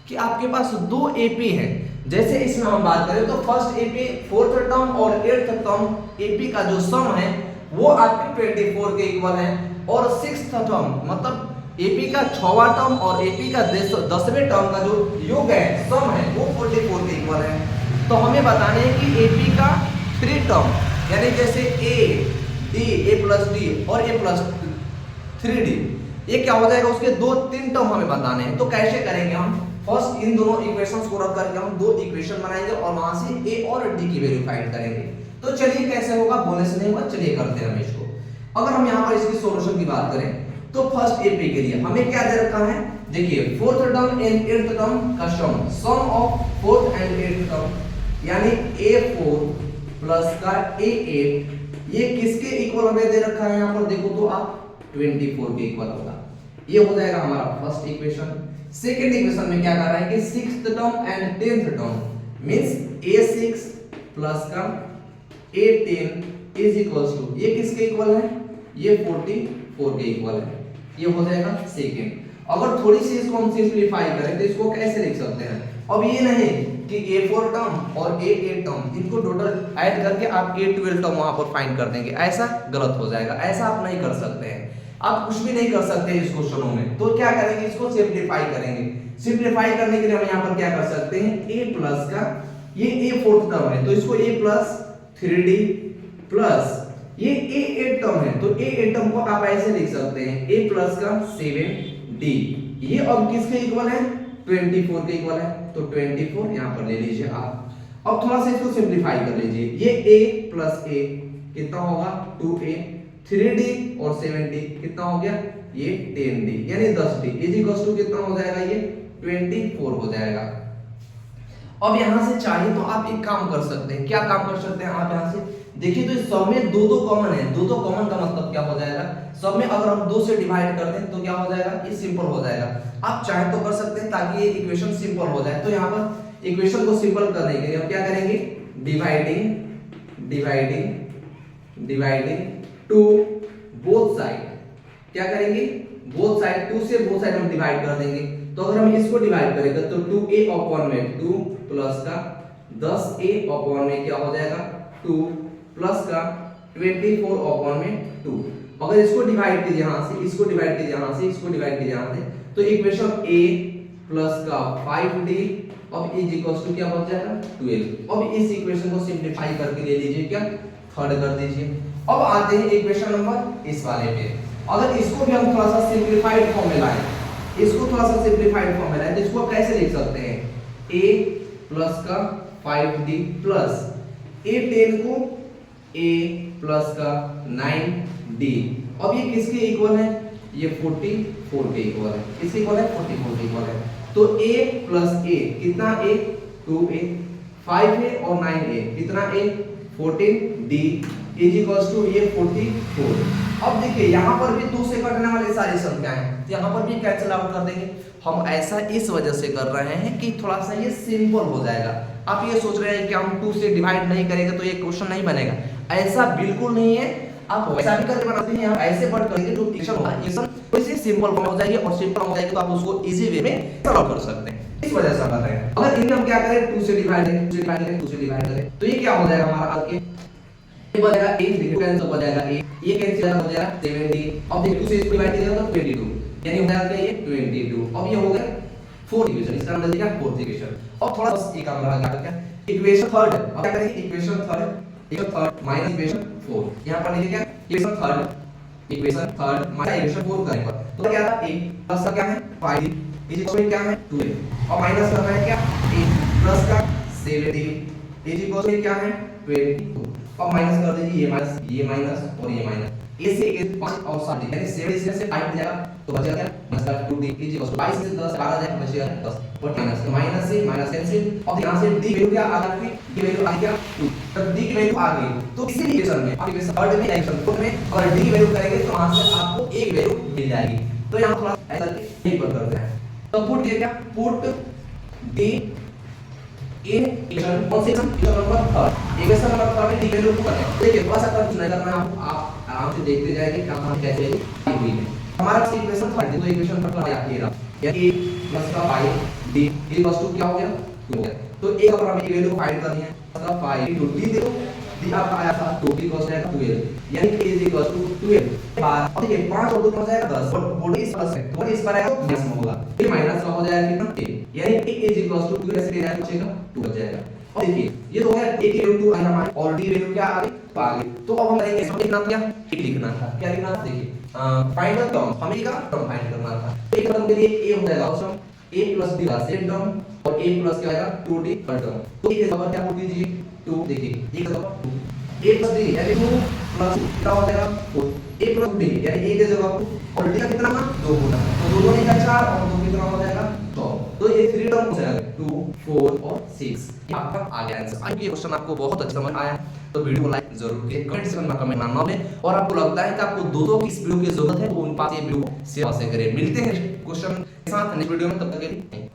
कि आपके पास 2 AP है। जैसे इसमें हम बात करें तो फर्स्ट AP 4th टर्म और 8th टर्म AP का जो सम है वो आपके 24 के इक्वल है, और 6th टर्म मतलब AP का 6वां टर्म और AP का 10वें टर्म का जो योग है सम है वो 44 के इक्वल है। तो हमें बताने हैं कि AP का 3 टर्म यानी जैसे A प्लस D और A प्लस 3D ये क्या हो जाएगा, उसके 3 टर्म हमें बताने हैं। तो कैसे करेंगे हम, फर्स्ट इन दोनों इक्वेशंस को रख करके हम 2 इक्वेशन बनाएंगे और वहां से A और D की वैल्यू फाइंड करेंगे। तो चलिए कैसे होगा, बोलने से नहीं होगा, चलिए करते हैं हम इसको। अगर हम यहाँ पर इसकी सॉल्यूशन की बात करें तो फर्स्ट AP के लिए हमें क्या दे रखा है, देखिए 4th term and 8th term का सम of 4th and 8th term यानी A4 प्लस का A8 ये किसके इक्वल हमें दे रखा है, यहाँ पर देखो तो आप 24 के इक्वल होगा। ये हो जाएगा हमारा फर्स्ट इक्वेशन। सेकंड इक्वेशन में क्या कर रहा है कि 6th term and 10th term means A6 plus का A10 इज इक्वल्स टू, ये किसके इक्वल है, ये 44 के इक्वल है, ये हो जाएगा सेकेंड। अगर थोड़ी सी इसको हम सिंपलीफाई करें तो इसको कैसे लिख सकते हैं, अब ये नहीं कि A4 टर्म और A8 टर्म इनको टोटल ऐड करके आप A12 टर्म वहां पर फाइंड कर देंगे, ऐसा गलत हो जाएगा, ऐसा आप नहीं कर सकते हैं, आप कुछ भी नहीं कर सकते इस क्वेश्चनों में। तो क्या करेंगे, इसको सिंपलीफाई करेंगे। सिंपलीफाई करने के लिए हम यहाँ पर क्या कर सकते हैं, A प्लस का ये A4 टर्म है तो इसको A प्लस 3D प्लस ये A8 टर्म है तो A8 टर्म को आप ऐसे लिख सकते हैं A प्लस का 7D, ये अब किसके इक्वल है, 24 के इक्वल है, तो 24 यहाँ पर ले लीजिए आप। अब थोड़ा सा इसको सिंपलीफाई कर लीजिए, ये A प्लस A कितना होगा 2A, 3D और 7D कितना हो गया, ये 10D यानी 10D इज इक्वल टू कितना हो जाएगा, ये 24 हो जाएगा। अब यहां से चाहिए तो आप एक काम कर सकते हैं, क्या काम कर सकते हैं आप यहां से देखिए, तो इस सब में दो दो कॉमन है, दो दो कॉमन का मतलब क्या हो जाएगा, सब में अगर हम 2 से डिवाइड कर दें तो क्या हो जाएगा, ये सिंपल हो जाएगा। आप चाहे तो कर सकते हैं ताकि ये इक्वेशन सिंपल हो जाए। तो यहाँ पर इक्वेशन को सिंपल करने के लिए हम क्या करेंगे, dividing dividing dividing to both side, क्या करेंगे, बोथ साइड, 2 से बोथ साइड हम डिवाइड कर देंगे। तो अगर हम इसको डिवाइड करेंगे तो 2A अपॉन में 2 प्लस का 10A अपॉन में क्या हो जाएगा 2 प्लस का 24 अपॉन में 2। अगर इसको डिवाइड कीजिए यहां से, इसको डिवाइड कीजिए यहां से, इसको डिवाइड कीजिए यहां से, तो इक्वेशन A प्लस का 5D अब इज इक्वल्स टू क्या बच जाएगा 12। अब इस इक्वेशन को सिंपलीफाई करके ले लीजिए, क्या थर्ड कर दीजिए। अब आते हैं इक्वेशन नंबर इस वाले पे, अगर इसको भी हम थोड़ा सा सिंपलीफाइड फॉर्म में लाएं, इसको थोड़ा सा सिंपलीफाइड फॉर्म में लाएं तो इसको कैसे लिख सकते हैं, A प्लस का 5D प्लस A10 को A प्लस का 9D। अब ये किसके इक्वल है, ये 44 के इक्वल है, किसके इक्वल है 44 के इक्वल है। तो A प्लस A कितना A 2A, 5A और 9A कितना A 14D is equals to ये 44। अब देखिए यहाँ पर भी 2 से कटने वाली सारी संख्याएं हैं तो यहाँ पर भी कैंसिल आउट कर देंगे। हम ऐसा इस वजह से कर रहे हैं कि थोड़ा सा ये सिंपल हो जाएगा। आप ये सोच रहे हैं कि हम 2 से डिवाइड नहीं करेंगे तो ये क्वेश्चन नहीं बनेगा, ऐसा बिल्कुल नहीं है। आप वैसा भी करके बनाते हैं, आप ऐसे पढ़ करके जो इक्वेशन होगा इक्वेशन वैसे सिंपल फॉर्म हो जाएगी और सिंपल हो जाएगी तो आप उसको इजी वे में सॉल्व कर सकते हैं। इस वजह से हम बता रहे हैं अगर इन्हें हम क्या करें 2 से डिवाइड करें, 2 से डिवाइड करें, 2 से डिवाइड करें तो ये क्या हो जाएगा हमारा आगे ये बचेगा 1 देखो कैंसिल हो जाएगा, ये कैंसिल हो जाएगा 70। अब देखिए 2 से इसको डिवाइड किया तो 22 यानी हो जाएगा ये 22। अब ये हो गया फोर्थ इक्वेशन, इसका नाम दे दिया फोर्थ इक्वेशन। अब थोड़ा सा एक काम लगा क्या इक्वेशन थर्ड, अब क्या करेंगे इक्वेशन थर्ड माइनस इक्वेशन 4, यहां पर लिखिए क्या इक्वेशन थर्ड माइनस इक्वेशन 4 करेंगे तो क्या था a प्लस का क्या है 5 इज इक्वल क्या है 12 और माइनस करना है क्या a प्लस का 7d इज इक्वल क्या है 22 और माइनस कर दीजिए ये माइनस और ये माइनस a से 5 और 7 यानी 7 से 5 जाएगा तो बचेगा क्या माइनस 2d इज इक्वल 22 से 10 12 जाएगा बचेगा 10 और माइनस से माइनस कैंसिल। अब यहां से d वैल्यू क्या आ गई, d वैल्यू आ गया 2 तब d की वैल्यू आ गई तो इसी इक्वेशन में आप इक्वेशन थर्ड में इक्वेशन फोर्थ में अगर d की वैल्यू करेंगे तो वहां से आपको एक वैल्यू मिल जाएगी। तो यहां थोड़ा ऐसा नहीं पर करते हैं तो पुट ये क्या पुट d इन इक्वेशन कौन से equation number third, equation number third में d वैल्यू को करें। देखिए थोड़ा सा कंफ्यूज नहीं करना है, आप आराम से देखते जाएंगे कि कहां कैसे आई हुई है। हमारा इक्वेशन थर्ड है तो इक्वेशन थर्ड आ ये रहा यानी a प्लस का 5d इक्वल्स टू क्या हो गया 2 हो गया। तो a का हमें वैल्यू को फाइंड करनी है मतलब 5 टू d देखो d आपका आया था 2 की इक्वल्स आएगा 12 यानी कि a इक्वल्स टू 12 बार। अब देखिए 5 और 2 हो जाएगा 10 और बोर्ड इस प्लस है तो इस पर आएगा माइनस में होगा फिर माइनस का हो जाएगा कितना a यानी कि a इक्वल्स टू 2 ऐसे ले जाएगा बचेगा 2 बच जाएगा। और देखिए ये तो हो गया a की वैल्यू 2 आया हमारे और d वैल्यू क्या आ गई तो आ गई। तो अब हम करेंगे इसमें लिखना क्या एक लिखना था, क्या लिखना था देखिए फाइनल टर्म हमें का टर्म फाइंड करना था। एक टर्म के लिए a हो जाएगा ऑप्शन a प्लस d का सेम टर्म और a प्लस क्या आएगा 2d पर टर्म। तो एक जगह क्या पुट दीजिए 2 देखिए एक जगह 2 a प्लस d यानी 2 प्लस क्या हो जाएगा 4 a प्लस d यानी a की जगह और d का कितना ना 2 होगा तो 2 का 4 और 2 कितना हो जाएगा 6 तो ये 3 टर्म हो जाएगा 2 4 और 6 ये आपका आ गया आंसर। आज ये क्वेश्चन आपको बहुत अच्छा समझ आया तो वीडियो को लाइक जरूर करिए, कमेंट सेक्शन में कमेंट ना भूलें और आपको लगता है कि आपको दो की इस वीडियो की जरूरत है तो उन पास ये वीडियो शेयर से करें। मिलते हैं क्वेश्चन के साथ नेक्स्ट वीडियो में, तब तक के लिए।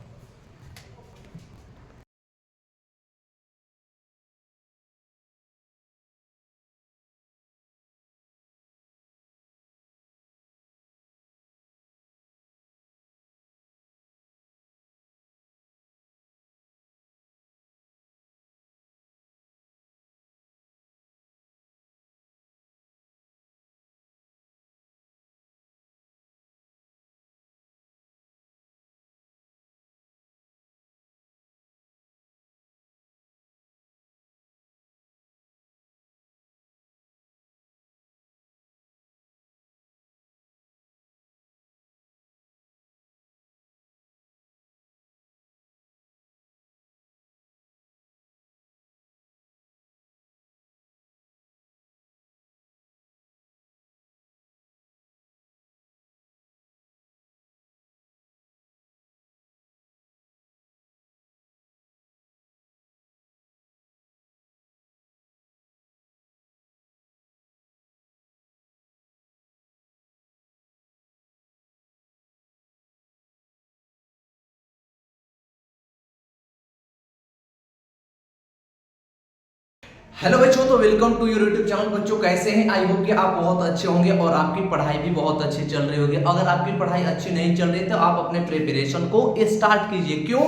हेलो बच्चों, तो welcome to your YouTube channel. बच्चों कैसे हैं? आई होप कि आप बहुत अच्छे होंगे और आपकी पढ़ाई भी बहुत अच्छी चल रही होगी। अगर आपकी पढ़ाई अच्छी नहीं चल रही तो आप अपने प्रिपरेशन को स्टार्ट कीजिए। क्यों?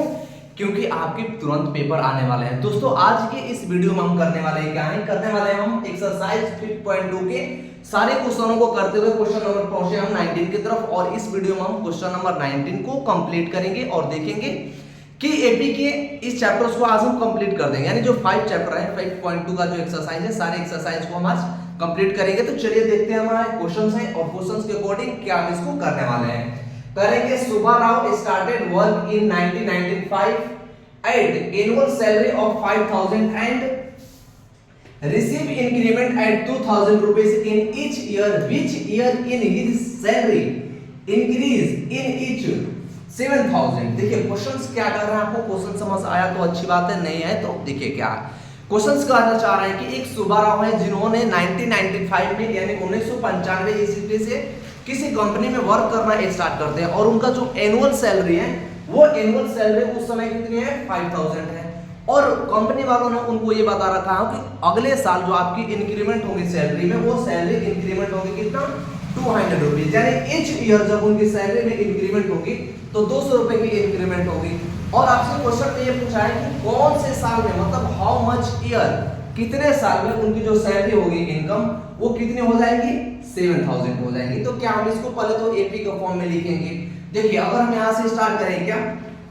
क्योंकि आपके तुरंत पेपर आने वाले हैं। दोस्तों आज के इस वीडियो में हम करने वाले हैं क्या है, करने वाले हैं हम एक्सरसाइज 5.2 के सारे क्वेश्चनों को करते हुए क्वेश्चन नंबर पहुंचे हम 19 की तरफ। और इस वीडियो में हम क्वेश्चन नंबर 19 को कंप्लीट करेंगे और देखेंगे कि एपी के इस चैप्टर्स को आज हम कंप्लीट कर देंगे। यानी जो 5 चैप्टर है 5.2 का जो एक्सरसाइज है, सारे एक्सरसाइज को हम आज कंप्लीट करेंगे। तो चलिए देखते हैं हमारे क्वेश्चंस हैं और क्वेश्चंस के अकॉर्डिंग क्या हम इसको करने वाले हैं। करेंगे Subbarao started work in 1995 at annual salary of 5000 and receive increment at 2000 rupees in each year. Which year in his salary increase in each 7000? देखिए क्वेश्चंस क्या कर रहे हैं, आपको क्वेश्चन समझ आया तो अच्छी बात है, नहीं है तो देखिए क्या है। क्वेश्चंस कहना चाह रहे हैं कि एक सुब्बाराव है जिन्होंने 1995 में यानी 1995 ईस्वी से किसी कंपनी में वर्क करना स्टार्ट करते हैं और उनका जो एनुअल सैलरी है वो एनुअल सैलरी उस समय कितनी है, 5000 है। और कंपनी वालों ने उनको ये बता रखा है कि अगले साल जो आपकी इंक्रीमेंट होगी सैलरी में, वो सैलरी इंक्रीमेंट होगी कितना, 200 रुपीज। यानी ईच ईयर जब उनकी सैलरी में इंक्रीमेंट होगी तो 200 रुपए की इंक्रीमेंट होगी। और आपसे क्वेश्चन में ये पूछा है कि कौन से साल में, मतलब हाउ मच ईयर, कितने साल में उनकी जो सैलरी होगी इनकम वो कितनी हो जाएगी, 7000 हो जाएंगी। तो क्या हम इसको पहले तो एपी के फॉर्म में लिखेंगे। देखिए अगर हम यहाँ से स्टार्ट करें, क्या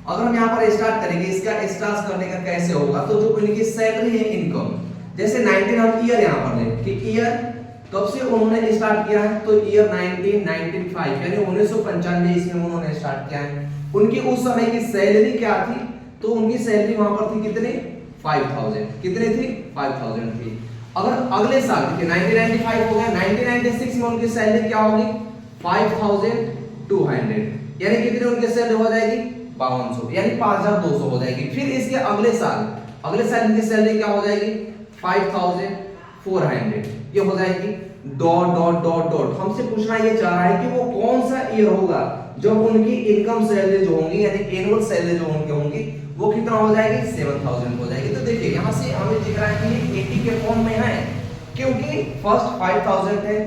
अगर हम यहाँ पर स्टार्ट करेंगे, इसका स्टार्ट करने का कैसे होगा, तो जो उनकी सैलरी है इनकम, जैसे 19 हम ईयर यहाँ पर लें कि ईयर कब से उन्होंने स्टार्ट किया है, तो ईयर 1995 यानी 1995 इसमें उन्होंने स्टार्ट किया है। उनकी उस समय की सैलरी क्या थी, तो उनकी सैलरी वहां पर थी कितनी, 5000। कितनी थी, 5000 थी। अगर अगले साल देखिए 1995 हो गया, 1996 में उनकी सैलरी क्या होगी, 5200 यानी कितनी उनकी सैलरी हो जाएगी, 5200 यानी 5200 हो जाएगी। फिर इसके अगले साल इनकी सैलरी क्या हो जाएगी, 5400 ये हो जाएगी। डॉट डॉट डॉट डॉट हमसे पूछना ये चाह रहा है कि वो कौन सा ईयर होगा जब उनकी इनकम सैलरी जो होंगी यानी एनुअल सैलरी जो उनके होंगी वो कितना हो जाएगी, 7000 हो जाएगी। तो देखिए यहाँ से हमें दिख रहा है कि 80 के फॉर्म में है, क्योंकि फर्स्ट 5000 है,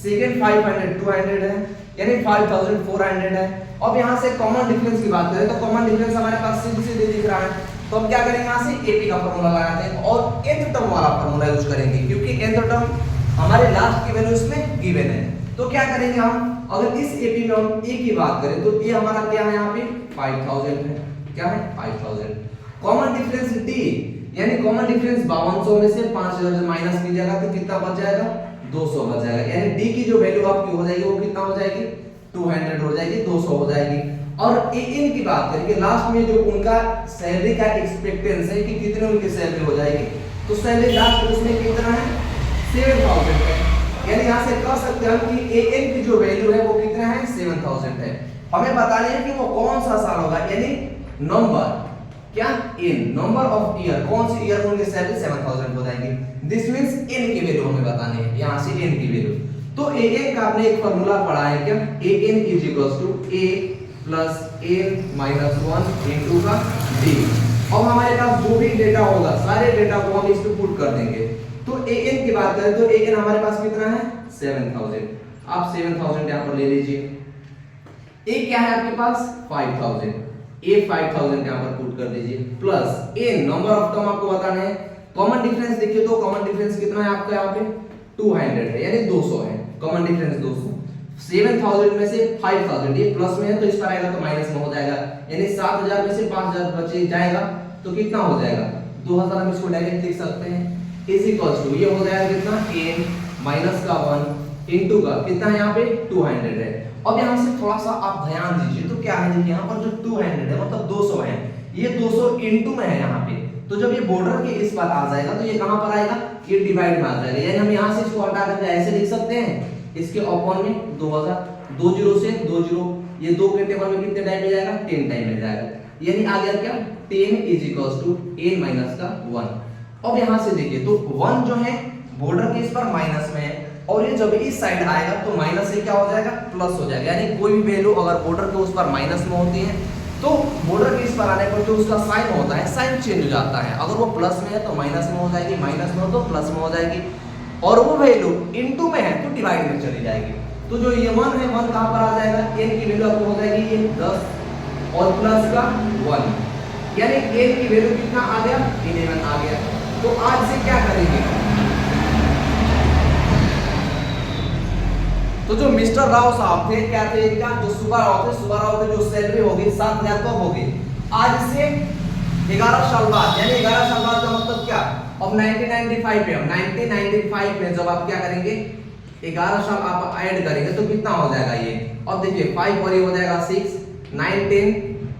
सेकंड 500 200 है, यानी 5400 है। अब यहाँ से कॉमन डिफरेंस की बात करें तो कॉमन डिफरेंस हमारे पास सीधे दिख रहा है। तो हम क्या करेंगे, यहाँ से एपी का फॉर्मूला लगाते हैं और nth टर्म वाला फॉर्मूला यूज करेंगे, क्योंकि nth टर्म हमारे लास्ट की वैल्यू इसमें गिवन है। तो क्या करेंगे हम, अगर इस एपी में हम ए की बात करें तो ये हमारा क्या है, यहाँ पे 5000 है, क्या है 5000। कॉमन डिफरेंस डी यानी कॉमन डिफरेंस 5200 में से 5000 माइनस कीजिएगा तो कितना बच जाएगा, 200 बच जाएगा। यानी डी की जो वैल्यू आपकी हो जाएगी वो कितना हो जाएगी, 200 हो जाएगी, 200 हो जाएगी। और इन की बात करेंगे लास्ट में जो उनका सैलरी का एक्सपेक्टेंस है कि कितने उनकी सैलरी हो जाएगी, तो सैलरी लास्ट में उसमें कितना है, 7000 है। यानी यहाँ से कह सकते हैं कि एन की जो वैल्यू है वो कितना है, 7000 है। हमें बताना है कि वो कौन सा साल होगा, यानी नंबर क्या, इन नंबर ऑफ ईयर, कौन सी ईयर उनकी सैलरी 7000 हो जाएगी। दिस मींस एन की वैल्यू हमें बतानी है, यहाँ से एन की वैल्यू। तो एन का आपने एक फार्मूला पढ़ा है क्या, n is equals to A plus n minus 1 into का d। अब हमारे पास जो भी डेटा होगा सारे डेटा को हम इस पे पुट कर देंगे। तो an की बात करें तो an हमारे पास कितना है, 7000। आप 7000 यहां पर ले लीजिए। a क्या है आपके पास, 5000, a 5000 यहां पर पुट कर दीजिए plus n number of term आपको बताना है। कॉमन डिफरेंस देखिए तो कॉमन डिफरेंस कितना है आपका, यहाँ पे 200 है यानी 200 है, कॉमन डिफरेंस 200। 7000 में से 5000 ये प्लस में है तो इस पर आएगा तो माइनस में हो जाएगा, यानी 7000 में से 5000 बचे जाएगा तो कितना हो जाएगा, 2000। हम इसको डायरेक्ट लिख सकते हैं इज इक्वल्स टू ये हो जाएगा कितना, n माइनस का 1 इनटू का कितना है यहाँ पे 200 है। अब यहाँ से थोड़ा सा आप ध्यान दीजिए तो क्या है, देखिए यहाँ पर जो 200 है मतलब 200 है, ये 200 इनटू में है यहाँ पे। तो जब ये बॉर्डर के इस पर आ जाएगा तो ये कहां पर आएगा, ये डिवाइड में आ जाएगा। यानी हम यहाँ से इसको हटा करके ऐसे लिख सकते हैं, इसके अपॉन में 2000, 2 जीरो से 2 जीरो, ये 2 के टेबल में कितने टाइम मिल जाएगा, 10 टाइम मिल जाएगा। यानी आ गया क्या, 10 is equals to n minus का 1। अब यहाँ से देखिए तो 1 जो है बॉर्डर के इस पर माइनस में है और ये जब इस साइड आएगा तो माइनस से क्या हो जाएगा, प्लस हो जाएगा। यानी कोई भी वैल्यू अगर बॉर्डर के उस पर माइनस में होती है तो बॉर्डर के इस पर आने पर जो उसका साइन होता है, साइन चेंज हो जाता है। अगर वो प्लस में है तो माइनस में हो जाएगी, माइनस में हो तो प्लस में हो जाएगी, और वो वैल्यू इनटू में है तो डिवाइड में चली जाएगी। तो जो ये 1 है, 1 कहां पर आ जाएगा, n की वैल्यू आपको हो जाएगी ये 10 और प्लस का 1, यानी n की वैल्यू कितना आ गया, 11 आ गया। तो आज से क्या करेंगे, तो जो मिस्टर राव साहब थे, क्या थे, क्या जो सुबह राव थे, सुबह राव की जो सैलरी होगी 7,000 कब होगी, आज से 11 साल बाद, यानी 11 साल बाद का मतलब क्या, अब 1995 पे, अब 1995 में जब आप क्या करेंगे 11 साल आप ऐड करेंगे तो कितना हो जाएगा ये, अब देखिए 5 और ये हो जाएगा 6, 9, 10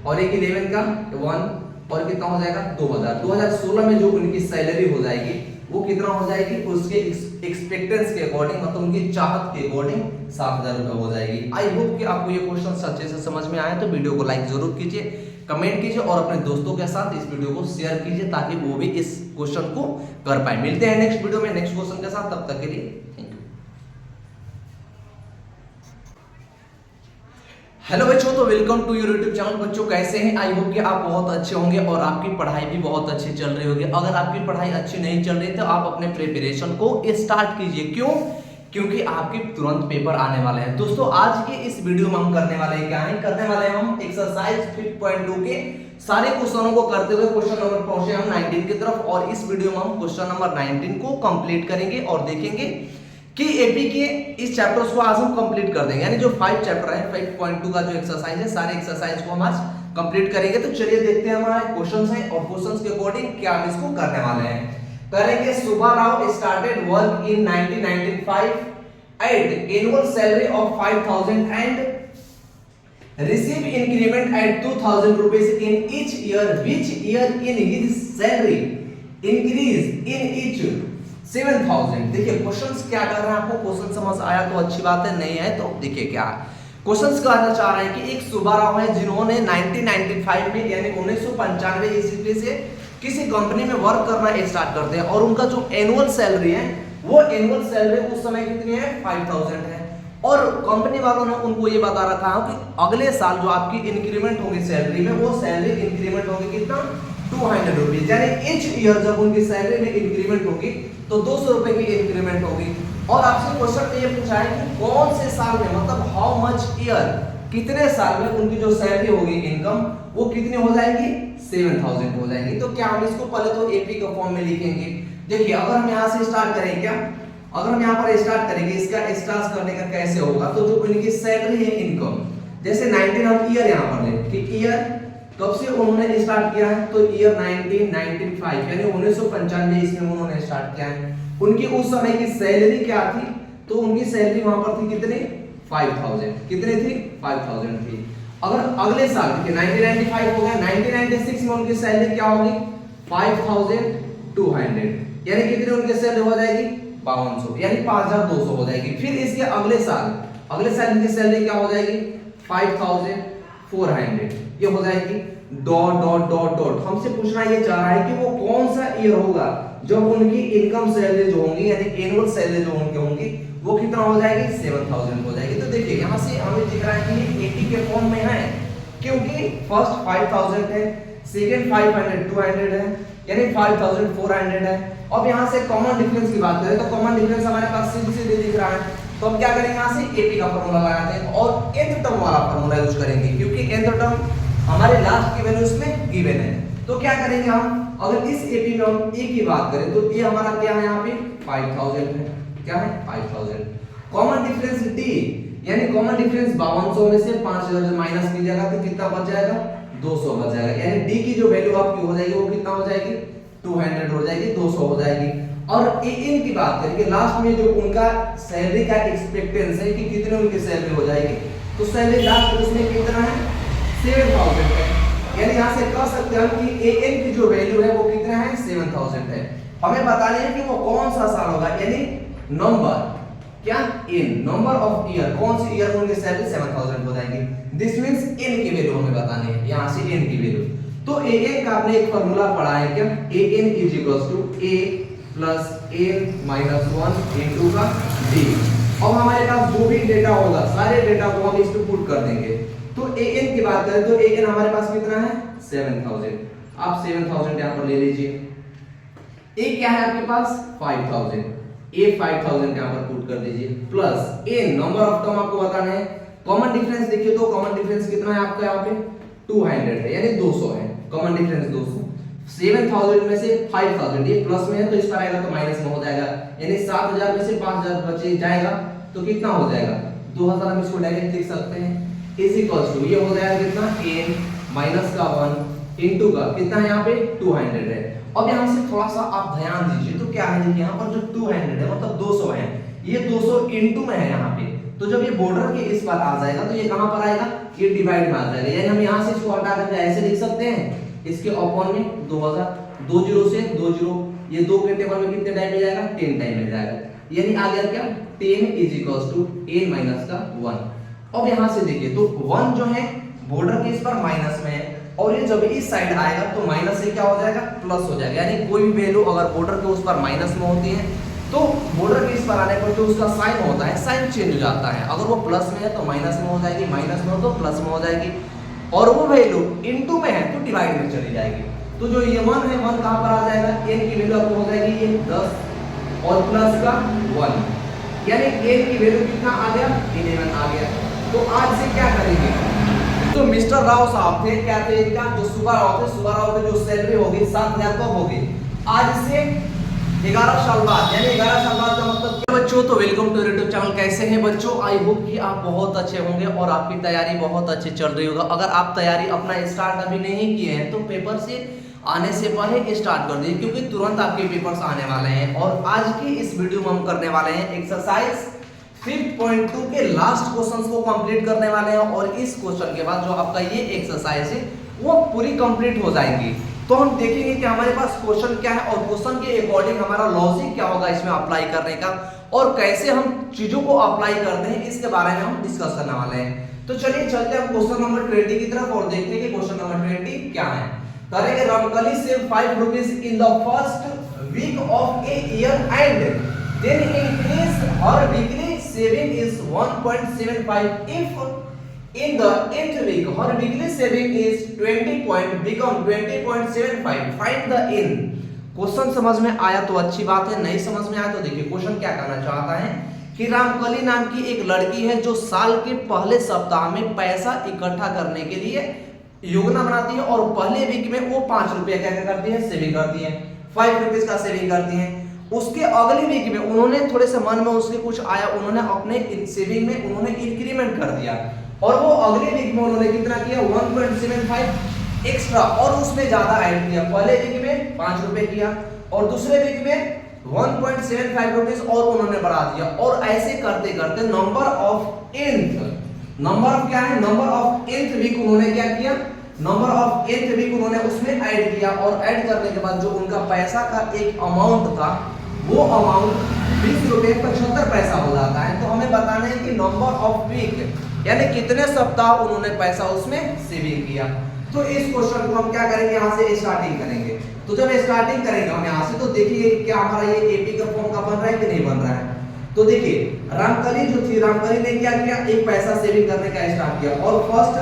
और एक 11 का 1 और कितना हो जाएगा 2000। 2016 में जो उनकी सैलरी हो जाएगी वो कितना हो जाएगी, उसके एक्सपेक्टेंस के अकॉर्डिंग, मतलब उनकी चाहत के अकॉर्डिंग 7,000 रुपए हो जाएगी। आई होप कि आपको ये क्वेश्चन अच्छे से समझ में आए। तो वीडियो को लाइक जरूर कीजिए, कमेंट कीजिए और अपने दोस्तों के साथ इस वीडियो को शेयर कीजिए ताकि वो भी इस क्वेश्चन को कर पाए। मिलते हैं नेक्स्ट वीडियो में नेक्स्ट क्वेश्चन के साथ, तब तक के लिए थैंक यू। हेलो बच्चों, तो welcome to your YouTube channel. बच्चों कैसे हैं, आई होप कि आप बहुत अच्छे होंगे और आपकी पढ़ाई भी बहुत अच्छी चल रही होगी। अगर आपकी पढ़ाई अच्छी नहीं चल रही तो आप अपने प्रिपरेशन को स्टार्ट कीजिए। क्यों, क्योंकि आपके तुरंत पेपर आने वाले हैं। दोस्तों आज के इस वीडियो में हम करने वाले हैं क्या है, करने वाले हैं हम एक्सरसाइज 5.2 के सारे क्वेश्चनों को करते हुए क्वेश्चन नंबर पहुंचे हम 19 की तरफ, और इस वीडियो में हम क्वेश्चन नंबर 19 को कंप्लीट करेंगे और देखेंगे कि एपी के इस चैप्टर्स को आज हम कंप्लीट कर देंगे। यानी जो 5 चैप्टर है 5.2 का जो एक्सरसाइज है, सारे एक्सरसाइज को हम आज कंप्लीट करेंगे। तो चलिए देखते हैं हमारे क्वेश्चंस हैं और क्वेश्चंस के अकॉर्डिंग क्या हम इसको करने वाले हैं। करेंगे, Subba Rao started work in 1995 at annual salary of 5,000 and receive increment at 2,000 rupees in each year, which year in his salary increase in each 7,000। देखिए क्वेश्चंस क्या कर रहे हैं, आपको क्वेश्चन समझ आया तो अच्छी बात है, नहीं है तो देखिए क्या है। क्वेश्चंस कहना चाह रहे हैं कि एक सुब्बा राव है जिन्होंने 1995 में यानी 1995 ईस्वी से किसी कंपनी में वर्क करना स्टार्ट करते हैं और उनका जो एनुअल सैलरी है वो एनुअल सैलरी उस समय कितनी है, 5,000 है। और कंपनी वालों ने उनको ये बता रखा है कि अगले साल जो आपकी इंक्रीमेंट होगी सैलरी में, वो सैलरी इंक्रीमेंट होगी कितना, 200 रुपीज। यानी ईच ईयर जब उनकी सैलरी में इंक्रीमेंट होगी तो 200 रुपए की इंक्रीमेंट होगी। और आपसे क्वेश्चन में ये पूछा है कि कौन से साल में, मतलब हाउ मच ईयर, कितने साल में उनकी जो सैलरी होगी इनकम वो कितनी हो जाएगी, 7,000 हो जाएगी। तो क्या हम इसको पहले तो एपी के फॉर्म में लिखेंगे। देखिए अगर हम यहाँ से स्टार्ट करें, क्या अगर हम यहाँ पर स्टार्ट करेंगे, इसका स्टार्ट करने का कैसे होगा, तो जो उनकी सैलरी है इनकम, जैसे 19 हम ईयर यहाँ पर लें कि ईयर कब से उन्होंने स्टार्ट किया है, तो ईयर 1995 यानी 1995 इसमें उन्होंने स्टार्ट किया है। उनकी उस समय की सैलरी क्या थी, तो उनकी सैलरी वहां पर थी कितनी, 5,000। कितनी थी, 5,000 थी। अगर अगले साल देखिए 1995 हो गया, 1996 में उनकी सैलरी क्या होगी, 5,200 यानी कितनी उनकी सैलरी हो जाएगी, 5200 यानी 5,200 हो जाएगी। फिर इसके अगले साल इनकी सैलरी क्या हो जाएगी, 5,400 ये हो जाएगी। डॉट डॉट डॉट डॉट हमसे पूछना ये चाह रहा है कि वो कौन सा ईयर होगा जब उनकी इनकम सैलरी जो होंगी यानी एनुअल सैलरी जो उनके होंगी वो कितना हो जाएगी, 7,000 हो जाएगी। तो देखिए यहाँ से हमें दिख रहा है कि 80 के फॉर्म में है, क्योंकि फर्स्ट 5,000 है, सेकंड 200 है, यानी 5,400 है। अब यहाँ से कॉमन डिफरेंस की बात करें तो कॉमन डिफरेंस हमारे पास सीधे दिख रहा है। तो हम क्या करेंगे, यहाँ से एपी का फॉर्मूला लगाते हैं और nth टर्म वाला फॉर्मूला यूज करेंगे, क्योंकि nth टर्म हमारे लास्ट की वैल्यू इसमें गिवन है। तो क्या करेंगे हम, अगर इस एपी में हम ए की बात करें तो ये हमारा क्या है, यहाँ पे 5,000 है, क्या है 5,000। कॉमन डिफरेंस डी यानी कॉमन डिफरेंस 5200 में से 5,000 माइनस कीजिएगा तो कितना बच जाएगा, 200 बच जाएगा। यानी डी की जो वैल्यू आपकी हो जाएगी वो कितना हो जाएगी, 200 हो जाएगी, 200 हो जाएगी। और इन की बात करेंगे लास्ट में जो उनका सैलरी का एक्सपेक्टेंस है कि कितने उनकी सैलरी हो जाएगी, तो सैलरी लास्ट में उसमें कितना है, 7,000 है। यानी यहाँ से कह सकते हैं कि एन की जो वैल्यू है वो कितना है, 7,000 है। हमें बताना है कि वो कौन सा साल होगा, यानी नंबर क्या, इन नंबर ऑफ ईयर, कौन सी ईयर में उनकी सैलरी 7,000 हो जाएगी। दिस मींस एन की वैल्यू हमें बतानी है, यहाँ से एन की वैल्यू। तो एन का आपने एक फार्मूला पढ़ा है क्या, n is equals to A plus n minus 1 into का d। अब हमारे पास जो भी डेटा होगा सारे डेटा को हम इस पे पुट कर देंगे। तो an की बात करें तो an हमारे पास कितना है 7000, आप 7000 यहाँ पर ले लीजिए। a क्या है आपके पास 5000, a 5000 यहाँ पर पुट कर दीजिए plus n number of term आपको बताना है। कॉमन डिफरेंस देखिए तो कॉमन डिफरेंस कितना है आपका यहाँ पे 200 है यानी 200 है, कॉमन डिफरेंस 200। 7000 में से 5000 ये प्लस में है तो इस पर आएगा तो माइनस में हो जाएगा, यानी 7000 में से 5000 बचे जाएगा तो कितना हो जाएगा 2000, हम इसको डायरेक्ट लिख सकते हैं इज इक्वल्स टू ये हो जाएगा कितना n माइनस का 1 इनटू का कितना है यहाँ पे 200 है। अब यहाँ से थोड़ा सा आप ध्यान दीजिए तो क्या है देखिए यहाँ पर जो 200 है मतलब 200 है, ये 200 इनटू में है यहाँ पे, तो जब ये बॉर्डर के इस पर आ जाएगा तो ये कहां पर आएगा ये डिवाइड में आ जाएगा, यानी हम यहां से इसको हटा करके ऐसे लिख सकते हैं इसके अपॉन में 2000, 2 0 से 2 0, ये 2 के टेबल में कितने टाइम मिल जाएगा 10 टाइम मिल जाएगा, यानी आ गया क्या 10 is equals to n minus का 1। अब यहां से देखिए तो 1 जो है बॉर्डर के इस पर माइनस में है और ये जब इस साइड आएगा तो माइनस से क्या हो जाएगा प्लस हो जाएगा, यानी कोई भी वैल्यू अगर बॉर्डर के उस पर माइनस में होती है तो बॉर्डर के इस पर आने पर जो उसका साइन होता है साइन चेंज हो जाता है, अगर वो प्लस में है तो माइनस में हो जाएगी, माइनस में हो तो प्लस में हो जाएगी, और वो वैल्यू इनटू में है तो डिवाइड में चली जाएगी। तो जो ये 1 है 1 कहां पर आ जाएगा n की वैल्यू आपको हो जाएगी ये 10 और प्लस का 1, यानी n की वैल्यू कितना आ गया 11 आ गया। तो आज से क्या करेंगे तो मिस्टर राव साहब थे क्या थे इनका जो सुबह राव थे, सुबह राव की जो सैलरी होगी 7000 कब होगी आज से 11 साल बाद, यानी 11 साल बाद का मतलब क्या बच्चों। तो वेलकम टू यूट्यूब चैनल, कैसे हैं बच्चों, आई होप कि आप बहुत अच्छे होंगे और आपकी तैयारी बहुत अच्छी चल रही होगा। अगर आप तैयारी अपना स्टार्ट अभी नहीं किए हैं तो पेपर से आने से पहले स्टार्ट कर दीजिए क्योंकि तुरंत आपके पेपर्स आने वाले हैं। और आज की इस वीडियो में हम करने वाले हैं एक्सरसाइज 5.2 के लास्ट क्वेश्चंस को कंप्लीट करने वाले हैं और इस क्वेश्चन के बाद जो आपका ये एक्सरसाइज है वो पूरी कंप्लीट हो जाएंगी। तो हम देखेंगे कि हमारे पास क्वेश्चन क्या है और क्वेश्चन के अकॉर्डिंग हमारा लॉजिक क्या होगा इसमें अप्लाई करने का और कैसे हम चीजों को अप्लाई करते हैं इसके बारे में हम डिस्कस करने वाले हैं। तो चलिए चलते हैं क्वेश्चन नंबर 20 की तरफ और देखते हैं कि क्वेश्चन नंबर 20 क्या है। करेंगे Ramkali save 5 rupees in the first week of a year and then increase her weekly saving is 1.75 if in the nth week her weekly saving is 20 point become 20.75 find the in। Question समझ में आया तो अच्छी बात है, नहीं समझ में आया तो देखिए क्वेश्चन क्या कहना चाहता है कि रामकली नाम की एक लड़की है जो साल के पहले सप्ताह में पैसा इकट्ठा करने के लिए योजना बनाती है और पहले वीक में वो 5 रुपया क्या करती है सेविंग करती है, 5 रुपीज का सेविंग करती है। उसके अगले वीक में उन्होंने थोड़े से मन में उसके कुछ आया, उन्होंने अपने सेविंग में उन्होंने इंक्रीमेंट कर दिया और वो अगले वीक में उन्होंने कितना किया 1.75 एक्स्ट्रा और उसमें ज्यादा ऐड किया, पहले वीक में 5 रुपए किया और दूसरे वीक में 1.75 रुपीस और उन्होंने बढ़ा दिया। और ऐसे करते करते नंबर ऑफ क्या है नंबर ऑफ nth वीक उन्होंने क्या किया, नंबर ऑफ nth वीक उन्होंने उसमें ऐड किया और ऐड करने के बाद जो उनका पैसा का एक अमाउंट था वो अमाउंट 20 रुपए 75 पैसा हो जाता है। तो हमें बताना है कि नंबर ऑफ वीक यानी कितने सप्ताह उन्होंने पैसा उसमें सेविंग किया। तो इस क्वेश्चन को हम क्या करेंगे यहाँ से स्टार्टिंग करेंगे। तो जब स्टार्टिंग करेंगे हम यहाँ से तो देखिए क्या हमारा ये एपी का फॉर्म का बन रहा है कि नहीं बन रहा है। तो देखिए रामकली जो थी रामकली ने क्या किया एक पैसा सेविंग करने का स्टार्ट किया और फर्स्ट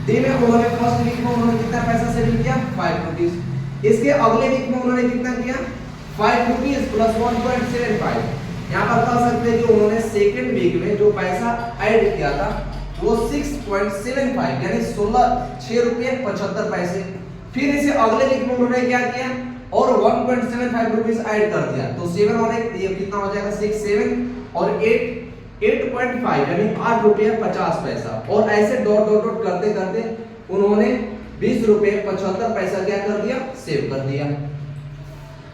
डे में उन्होंने फर्स्ट वीक में उन्होंने कितना पैसा सेविंग किया 5 रुपीस। इसके अगले वीक में उन्होंने कितना किया 5 रुपीस प्लस 1.75। यहाँ पर कह सकते हैं कि उन्होंने सेकंड वीक में जो पैसा ऐड किया था वो 6.75 यानी 6 रुपये 75 पैसे। फिर इसे अगले वीक में उन्होंने क्या किया और 1.75 रुपीस ऐड कर दिया तो 7 और 1 ये कितना हो जाएगा 6 7 और 8.5 यानी 8 रुपये 50 पैसा। और ऐसे डॉट डॉट डॉट करते करते उन्होंने 20 रुपये 75 पैसा क्या कर दिया सेव कर दिया।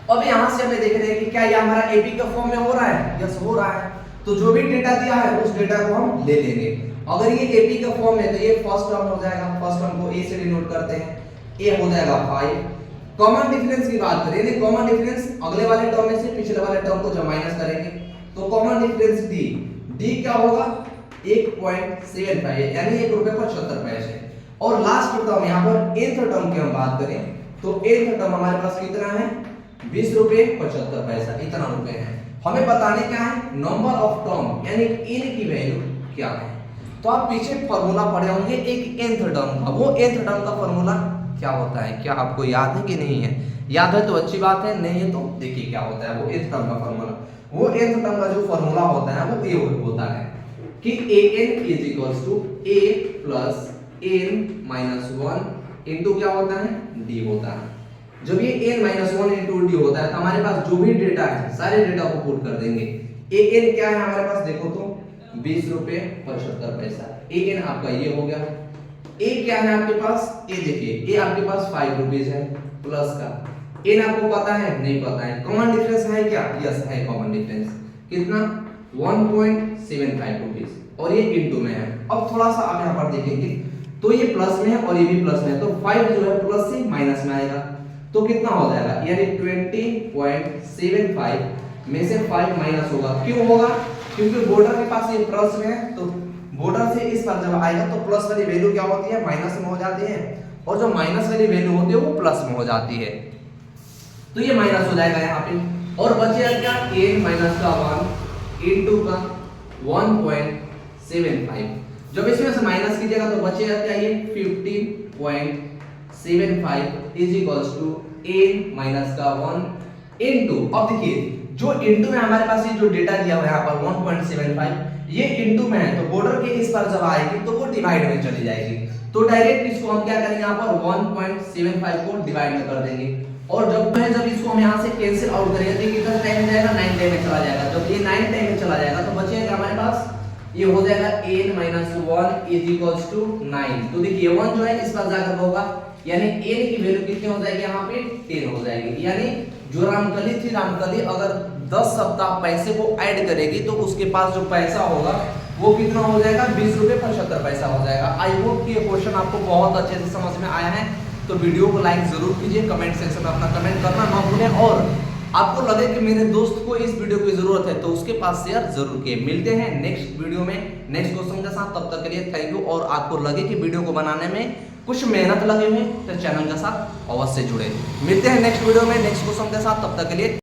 अब यहाँ से हमें देख रहे हैं कि क्या ये हमारा एपी का फॉर्म में हो रहा है, यस हो रहा है। तो जो भी डेटा दिया है उस डेटा को हम ले लेंगे। अगर ये एपी का फॉर्म है तो ये फर्स्ट टर्म हो जाएगा, फर्स्ट टर्म को ए से डिनोट करते हैं, ए हो जाएगा 5। कॉमन डिफरेंस की बात करें यानी कॉमन डिफरेंस अगले वाले टर्म में से पिछले वाले टर्म को जब माइनस करेंगे तो कॉमन डिफरेंस डी क्या होगा 1.75 यानी 1 रुपये 75 पैसे। और लास्ट टर्म यहाँ पर nth टर्म की हम बात करें तो nth टर्म हमारे पास कितना है 20 रुपये 75 पैसा, इतना रुपए है। हमें बताने क्या है नंबर ऑफ टर्म यानी इन की वैल्यू क्या है। तो आप पीछे फॉर्मूला पढ़े होंगे एक nth टर्म का, वो nth टर्म का फॉर्मूला क्या होता है, क्या आपको याद है कि नहीं है? याद है तो अच्छी बात है, नहीं है तो देखिए क्या होता है वो nth टर्म का फॉर्मूला। वो nth टर्म का जो फॉर्मूला होता है वो ये होता है कि an is equals to a plus n minus 1 into क्या होता है, d होता है। जब ये n माइनस 1 इंटू d होता है तो हमारे पास जो भी डेटा है सारे डेटा को पुट कर देंगे। an क्या है हमारे पास, देखो तो 20 रुपए 75 पैसा, an आपका ये हो गया। a क्या है आपके पास, a देखिए a आपके पास 5 रुपीज है प्लस का, n आपको पता है नहीं पता है, कॉमन डिफरेंस है क्या, यस है कॉमन डिफरेंस, कितना 1.75 रुपीज और ये इनटू में है। अब थोड़ा सा आप यहाँ पर देखेंगे तो ये प्लस में है और ये भी प्लस में है, तो 5 जो है प्लस से माइनस में आएगा तो कितना हो जाएगा, यानी 20.75 में से 5 माइनस होगा। क्यों होगा, क्योंकि बॉर्डर के पास ये प्लस में है, तो बॉर्डर से इस पर जब आएगा तो प्लस वाली वैल्यू क्या होती है, माइनस में हो जाती है, और जो माइनस वाली वैल्यू होती है वो प्लस में हो जाती है, तो ये माइनस हो जाएगा यहाँ पे। और बचेगा क्या, n माइनस का 1 इनटू का 1.75, जब इसमें से माइनस कीजिएगा तो बचेगा क्या, ये 15.75 is equals to n minus का 1 इनटू, अब देखिए जो इनटू में हमारे पास ये जो डेटा दिया हुआ है यहाँ पर 1.75 ये इनटू में है, तो बॉर्डर के इस पर जब आएगी तो वो डिवाइड में चली जाएगी, तो डायरेक्ट इसको हम क्या करेंगे, यहाँ पर 1.75 को डिवाइड में कर देंगे, और जब इसको हम यहाँ से कैंसिल आउट करेंगे तो कितना टाइम में जाएगा, 9 टाइम में चला जाएगा। जब ये 9 टाइम में चला जाएगा तो बचेगा हमारे पास, ये हो जाएगा n minus 1 is equals to 9, तो देखिए 1 जो है इस पर जाकर होगा, यानी n की वैल्यू कितनी हो जाएगी, यहाँ पे 10 हो जाएगी। यानी जो रामकली थी, रामकली अगर 10 सप्ताह पैसे को ऐड करेगी तो उसके पास जो पैसा होगा वो कितना हो जाएगा, 20 रुपए 75 पैसा हो जाएगा। आई होप कि ये क्वेश्चन आपको बहुत अच्छे से समझ में आया है, तो वीडियो को लाइक जरूर कीजिए, कमेंट सेक्शन में अपना कमेंट करना ना भूलें, और आपको लगे कि मेरे दोस्त को इस वीडियो की जरूरत है तो उसके पास शेयर जरूर किए। मिलते हैं नेक्स्ट वीडियो में नेक्स्ट क्वेश्चन के साथ, तब तक के लिए थैंक यू। और आपको लगे कि वीडियो को बनाने में कुछ मेहनत लगे हुए तो चैनल के साथ अवश्य जुड़े। मिलते हैं नेक्स्ट वीडियो में नेक्स्ट क्वेश्चन के साथ, तब तक के लिए